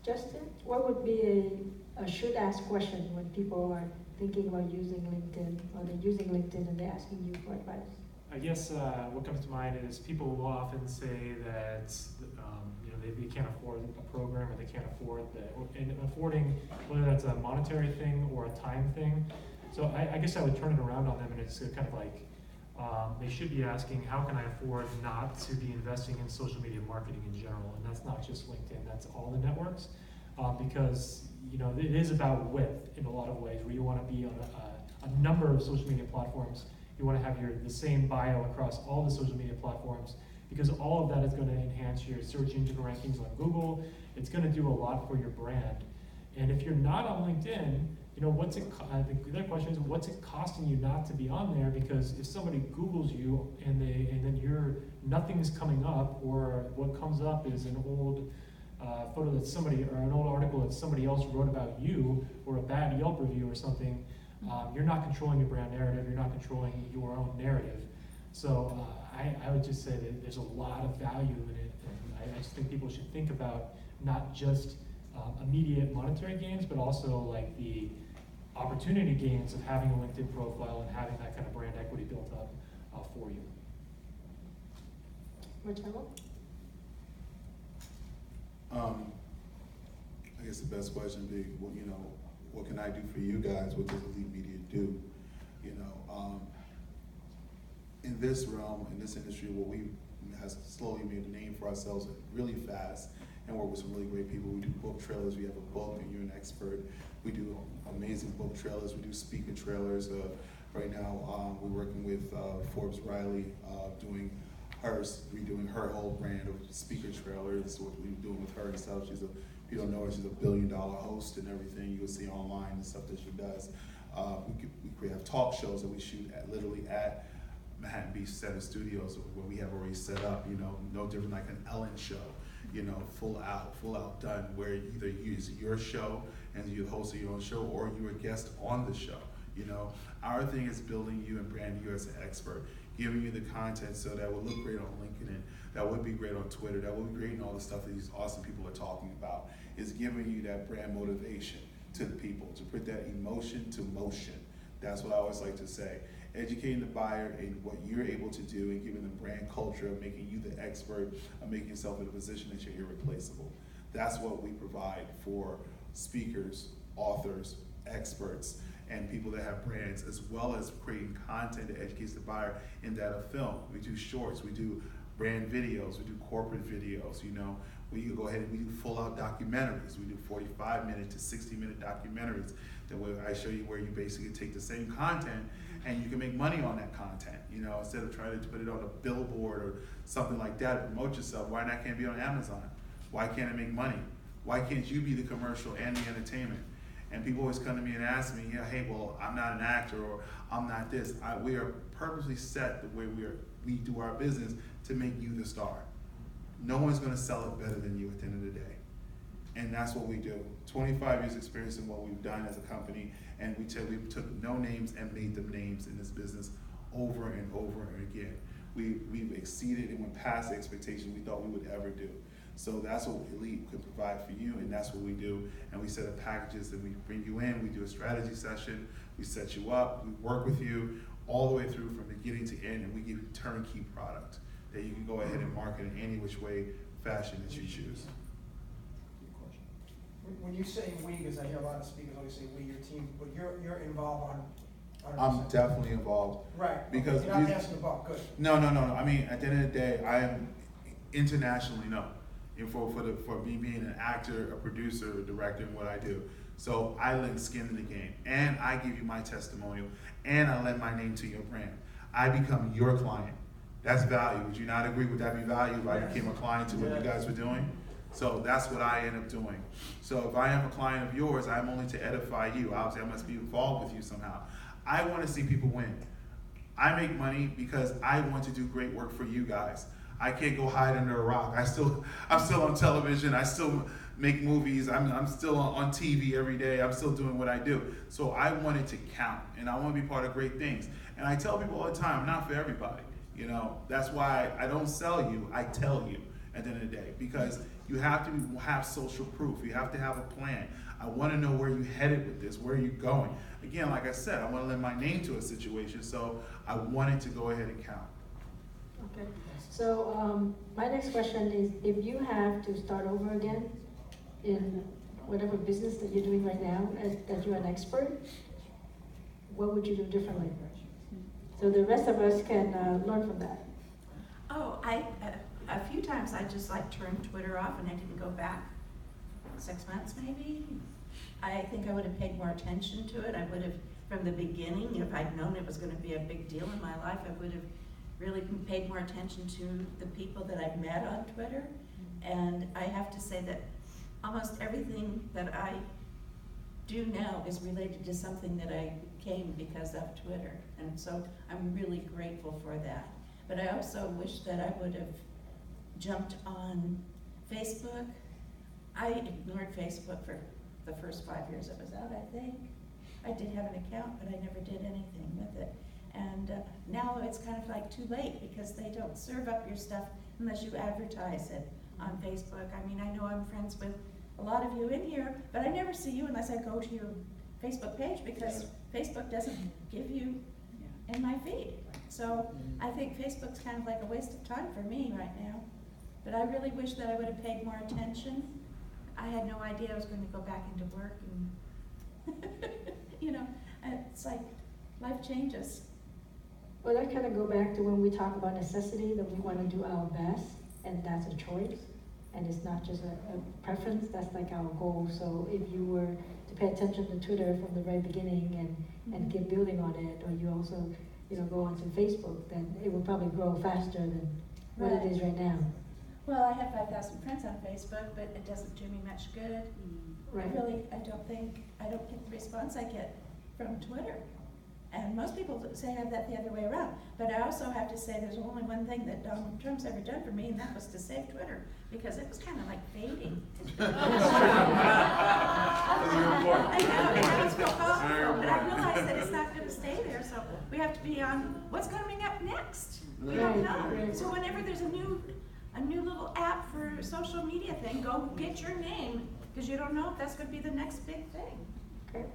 Justin, what would be a should ask question when people are thinking about using LinkedIn, or they're using LinkedIn and they're asking you for advice? I guess what comes to mind is people will often say that they can't afford a program, or they can't afford and affording, whether that's a monetary thing or a time thing. So I guess I would turn it around on them, and it's kind of like they should be asking, how can I afford not to be investing in social media marketing in general? And that's not just LinkedIn, that's all the networks, because it is about width in a lot of ways, where you want to be on a number of social media platforms. You want to have the same bio across all the social media platforms, because all of that is going to enhance your search engine rankings on Google. It's going to do a lot for your brand. And if you're not on LinkedIn, you know, the question is, what's it costing you not to be on there? Because if somebody Googles you and then nothing's coming up, or what comes up is an old photo that somebody, or an old article that somebody else wrote about you, or a bad Yelp review or something, you're not controlling your brand narrative, you're not controlling your own narrative. So I would just say that there's a lot of value in it, and I just think people should think about not just immediate monetary gains, but also like the opportunity gains of having a LinkedIn profile and having that kind of brand equity built up for you. Marcello? I guess the best question would be, well, you know, what can I do for you guys? What does Elite Media do? You know, in this realm, in this industry, what we has slowly made a name for ourselves really fast, and work with some really great people. We do book trailers. We have a book, and you're an expert. We do amazing book trailers. We do speaker trailers. Right now, we're working with Forbes Riley, redoing her whole brand of speaker trailers. What we're doing with her and stuff. If you don't know her, she's $1 billion host and everything. You'll see online and stuff that she does. We have talk shows that we shoot literally at Manhattan Beach Center Studios, where we have already set up. You know, no different like an Ellen show. You know, full out done, where either you use your show and you host your own show, or you're a guest on the show. You know, our thing is building you and branding you as an expert, giving you the content so that will look great on LinkedIn, that would be great on Twitter, that would be great in all the stuff that these awesome people are talking about, is giving you that brand motivation to the people, to put that emotion to motion. That's what I always like to say. Educating the buyer in what you're able to do and giving them brand culture of making you the expert, of making yourself in a position that you're irreplaceable. That's what we provide for speakers, authors, experts, and people that have brands, as well as creating content that educates the buyer in that of film. We do shorts, we do brand videos, we do corporate videos, you know. We go ahead and we do full out documentaries. We do 45-minute to 60-minute documentaries that where I show you where you basically take the same content and you can make money on that content, you know, instead of trying to put it on a billboard or something like that to promote yourself. Why not can't it be on Amazon? Why can't it make money? Why can't you be the commercial and the entertainment? And people always come to me and ask me, yeah, hey, well, I'm not an actor or I'm not this. We are purposely set the way we do our business to make you the star. No one's gonna sell it better than you at the end of the day. And that's what we do. 25 years experience in what we've done as a company, and we took no names and made them names in this business over and over and again. We've exceeded and went past the expectations we thought we would ever do. So that's what Elite could provide for you, and that's what we do. And we set up packages that we bring you in, we do a strategy session, we set you up, we work with you all the way through from beginning to end, and we give you turnkey product that you can go ahead and market in any which way, fashion that you choose. When you say we, because I hear a lot of speakers always say we, your team, but you're involved on 100%. I'm definitely involved. Right. Because you're not asking about, good. No. I mean, at the end of the day, I am internationally known. And for me being an actor, a producer, a director in what I do. So I lend skin in the game, and I give you my testimonial, and I lend my name to your brand. I become your client. That's value. Would you not agree? Would that be value if I became a client to what you guys were doing? So that's what I end up doing. So if I am a client of yours, I'm only to edify you. Obviously, I must be involved with you somehow. I want to see people win. I make money because I want to do great work for you guys. I can't go hide under a rock. I'm still on television. I still make movies. I'm still on TV every day. I'm still doing what I do. So I want it to count, and I want to be part of great things. And I tell people all the time, I'm not for everybody. You know, that's why I don't sell you. I tell you at the end of the day, because you have to have social proof. You have to have a plan. I want to know where you're headed with this. Where are you going? Again, like I said, I want to lend my name to a situation, so I want it to go ahead and count. Okay. So my next question is, if you have to start over again in whatever business that you're doing right now, that you're an expert, what would you do differently? So the rest of us can learn from that. Oh, a few times I just like turned Twitter off and I didn't go back. 6 months maybe. I think I would have paid more attention to it. I would have, from the beginning, if I'd known it was going to be a big deal in my life, I would have really paid more attention to the people that I've met on Twitter. And I have to say that almost everything that I do now is related to something that I came because of Twitter. And so I'm really grateful for that. But I also wish that I would have jumped on Facebook. I ignored Facebook for the first 5 years it was out, I think. I did have an account, but I never did anything with it. And now it's kind of like too late because they don't serve up your stuff unless you advertise it on Facebook. I mean, I know I'm friends with a lot of you in here, but I never see you unless I go to your Facebook page because Facebook doesn't give you in my feed. So I think Facebook's kind of like a waste of time for me right now. But I really wish that I would have paid more attention. I had no idea I was going to go back into work and, you know, it's like life changes. Well, that kind of go back to when we talk about necessity, that we want to do our best, and that's a choice. And it's not just a preference, that's like our goal. So if you were to pay attention to Twitter from the very beginning and keep building on it, or you also, you know, go onto Facebook, then it will probably grow faster than what it is right now. Well, I have 5,000 friends on Facebook, but it doesn't do me much good. Right. I don't get the response I get from Twitter. And most people say I have that the other way around. But I also have to say there's only one thing that Donald Trump's ever done for me, and that was to save Twitter, because it was kind of like fading. That's very important. I know, and that was real powerful, but I realized that it's not going to stay there, so we have to be on what's coming up next. We don't know. Right. So whenever there's a new little app for social media thing, go get your name, because you don't know if that's going to be the next big thing. Okay.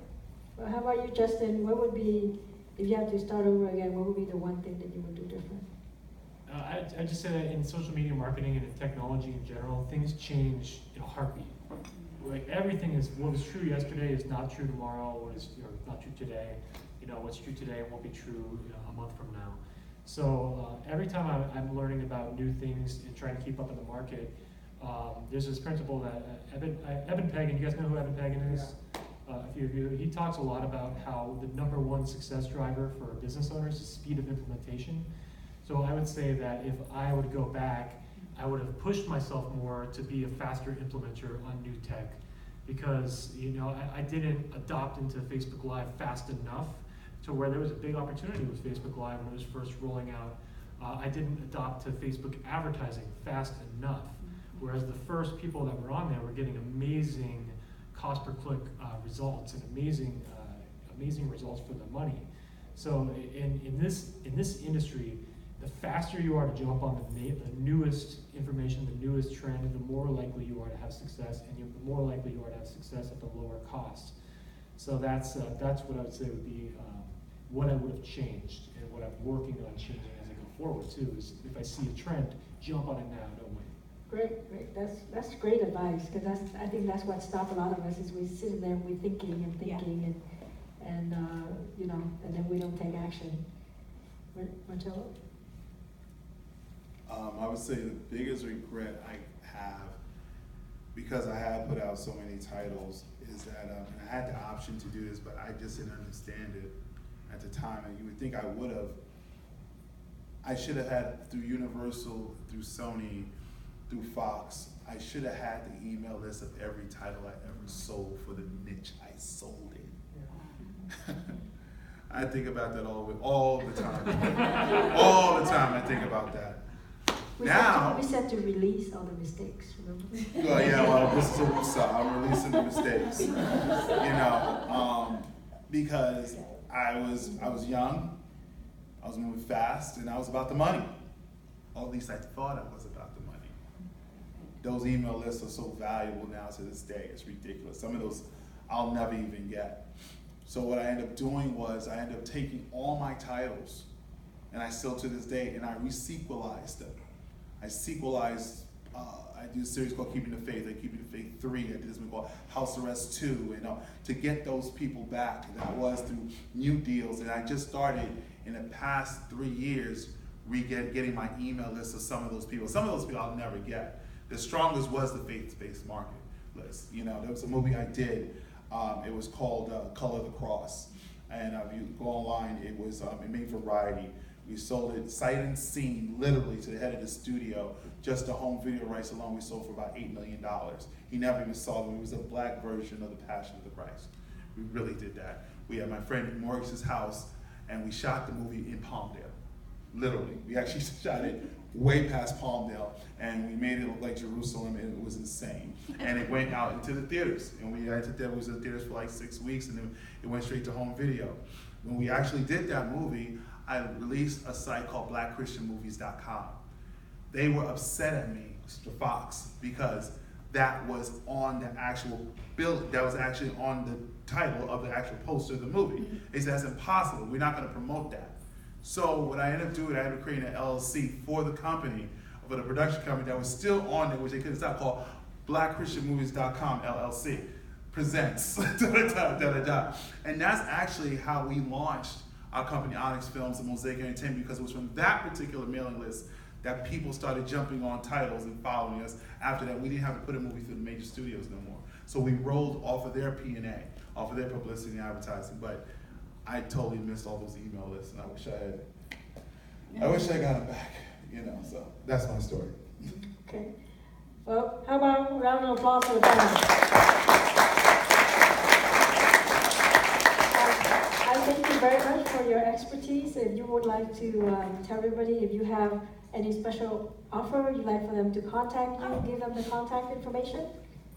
Well, how about you, Justin? What would be, if you had to start over again, what would be the one thing that you would do different? I just say that in social media marketing and in technology in general, things change in a heartbeat. Like everything is, what was true yesterday is not true tomorrow, what is not true today. You know, what's true today won't be true a month from now. So every time I'm learning about new things and trying to keep up in the market, there's this principle that Eben Pagan, you guys know who Eben Pagan is? A few of you, he talks a lot about how the #1 success driver for business owners is speed of implementation. So I would say that if I would go back, I would have pushed myself more to be a faster implementer on new tech, because I didn't adopt into Facebook Live fast enough to where there was a big opportunity with Facebook Live when it was first rolling out. I didn't adopt to Facebook advertising fast enough, whereas the first people that were on there were getting amazing cost per click results and amazing results for the money. So in this industry, the faster you are to jump on the newest information, the newest trend, the more likely you are to have success, and the more likely you are to have success at the lower cost. So that's what I would say would be what I would have changed, and what I'm working on changing as I go forward too. Is if I see a trend, jump on it now, don't wait. Great. That's great advice, because I think that's what stops a lot of us, is we sit there and we're thinking and then we don't take action. Marcello? I would say the biggest regret I have, because I have put out so many titles, is that and I had the option to do this, but I just didn't understand it at the time. And you would think I would have. I should have had, through Universal, through Sony, through Fox, I should have had the email list of every title I ever sold for the niche I sold in. I think about that all the time. All the time I think about that. We said to release all the mistakes, remember? Well, yeah, well, this is a woosah. I'm releasing the mistakes. Because I was young, I was moving fast, and I was about the money. Or at least I thought I was about the money. Those email lists are so valuable now to this day, it's ridiculous. Some of those I'll never even get. So what I ended up doing was I ended up taking all my titles, and I still to this day, and I resequelized them. I sequelized, I do a series called Keeping the Faith, like Keeping the Faith 3, I did this one called House Arrest 2, to get those people back. And that was through new deals, and I just started in the past 3 years getting my email list of some of those people. Some of those people I'll never get. The strongest was the faith-based market list. There was a movie I did, it was called Color the Cross. And if you go online, it was it made Variety. We sold it sight and scene, literally, to the head of the studio. Just the home video rights alone, we sold for about $8 million. He never even saw them. It was a black version of The Passion of the Christ, We really did that. We had my friend mortgaged his house, and we shot the movie in Palmdale. Literally, we actually shot it way past Palmdale, and we made it look like Jerusalem, and it was insane. And it went out into the theaters, and we was in the theaters for like 6 weeks, and then it went straight to home video. When we actually did that movie, I released a site called blackchristianmovies.com. They were upset at me, Mr. Fox, because that was on the actual bill, that was actually on the title of the actual poster of the movie. They said, that's impossible, we're not gonna promote that. So what I ended up doing, I ended up creating an LLC for the company, for the production company that was still on there, which they couldn't stop, called blackchristianmovies.com LLC. Presents, da-da-da-da-da. And that's actually how we launched our company, Onyx Films and Mosaic Entertainment, because it was from that particular mailing list that people started jumping on titles and following us. After that, we didn't have to put a movie through the major studios no more. So we rolled off of their P&A, off of their publicity and advertising, but I totally missed all those email lists, and I wish I got them back, you know, so that's my story. Okay. Well, how about a round of applause for the panel? I thank you very much for your expertise. If you would like to tell everybody if you have any special offer you'd like for them to contact you, give them the contact information.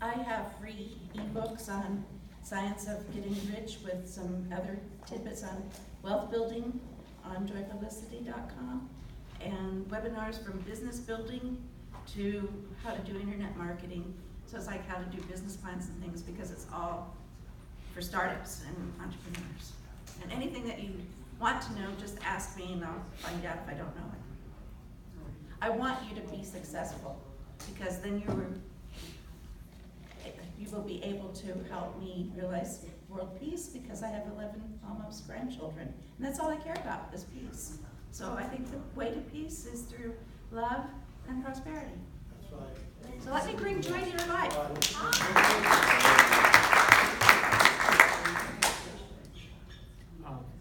I have free ebooks on science of getting rich with some other tidbits on wealth building on joypublicity.com, and webinars from business building to how to do internet marketing. So it's like how to do business plans and things, because it's all for startups and entrepreneurs. And anything that you want to know, just ask me and I'll find out if I don't know it. I want you to be successful, because then you will be able to help me realize world peace, because I have 11 almost grandchildren. And that's all I care about, is peace. So I think the way to peace is through love and prosperity. That's right. So let me bring joy to your life.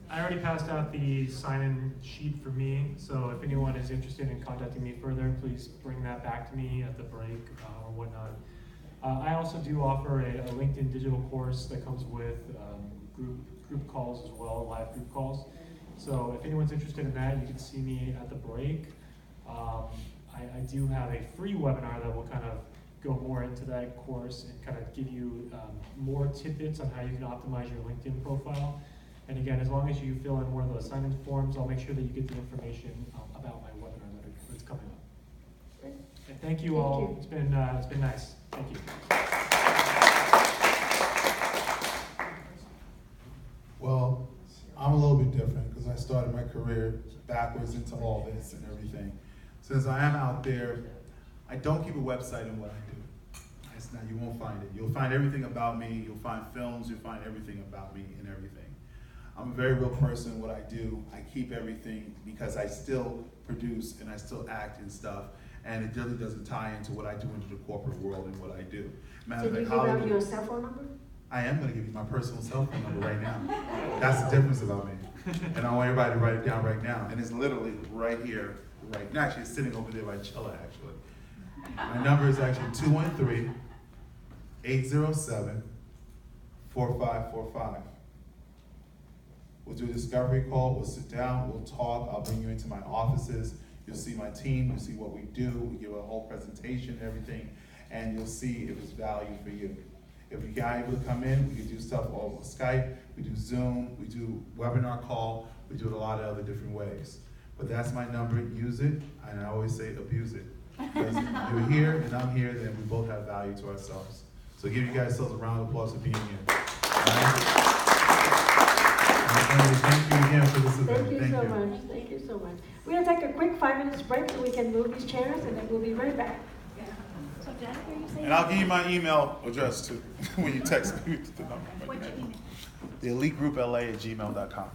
I already passed out the sign-in sheet for me, so if anyone is interested in contacting me further, please bring that back to me at the break or whatnot. I also do offer a LinkedIn digital course that comes with group calls as well, live group calls. So if anyone's interested in that, you can see me at the break. I do have a free webinar that will kind of go more into that course and kind of give you more tidbits on how you can optimize your LinkedIn profile. And again, as long as you fill in one of those sign-in forms, I'll make sure that you get the information about my webinar that's coming up. Great. And thank you all. It's been nice. Thank you. Well, I'm a little bit different because I started my career backwards into all this and everything. Since I am out there, I don't keep a website in what I do. It's not, you won't find it. You'll find everything about me. You'll find films. You'll find everything about me and everything. I'm a very real person in what I do. I keep everything because I still produce and I still act and stuff. And it really doesn't tie into what I do into the corporate world and what I do. Did you give out your cell phone number? I am going to give you my personal cell phone number right now. That's the difference about me. And I want everybody to write it down right now. And it's literally right here, right now. Actually, it's sitting over there by Chilla, actually. My number is actually 213-807-4545. We'll do a discovery call. We'll sit down. We'll talk. I'll bring you into my offices. You'll see my team. You'll see what we do. We give a whole presentation and everything. And you'll see if it's value for you. If you're not able to come in, we can do stuff over Skype. We do Zoom. We do webinar call. We do it a lot of other different ways. But that's my number. Use it. And I always say abuse it. Because you're here and I'm here, then we both have value to ourselves. So give you guys a round of applause for being here. Thank you again for this event. Thank you so much. Thank you so much. We're going to take a quick 5-minute break so we can move these chairs, and then we'll be right back. So did I hear you say? And I'll give you my email address too when you text me the number. What's your email? TheEliteGroupLA@gmail.com.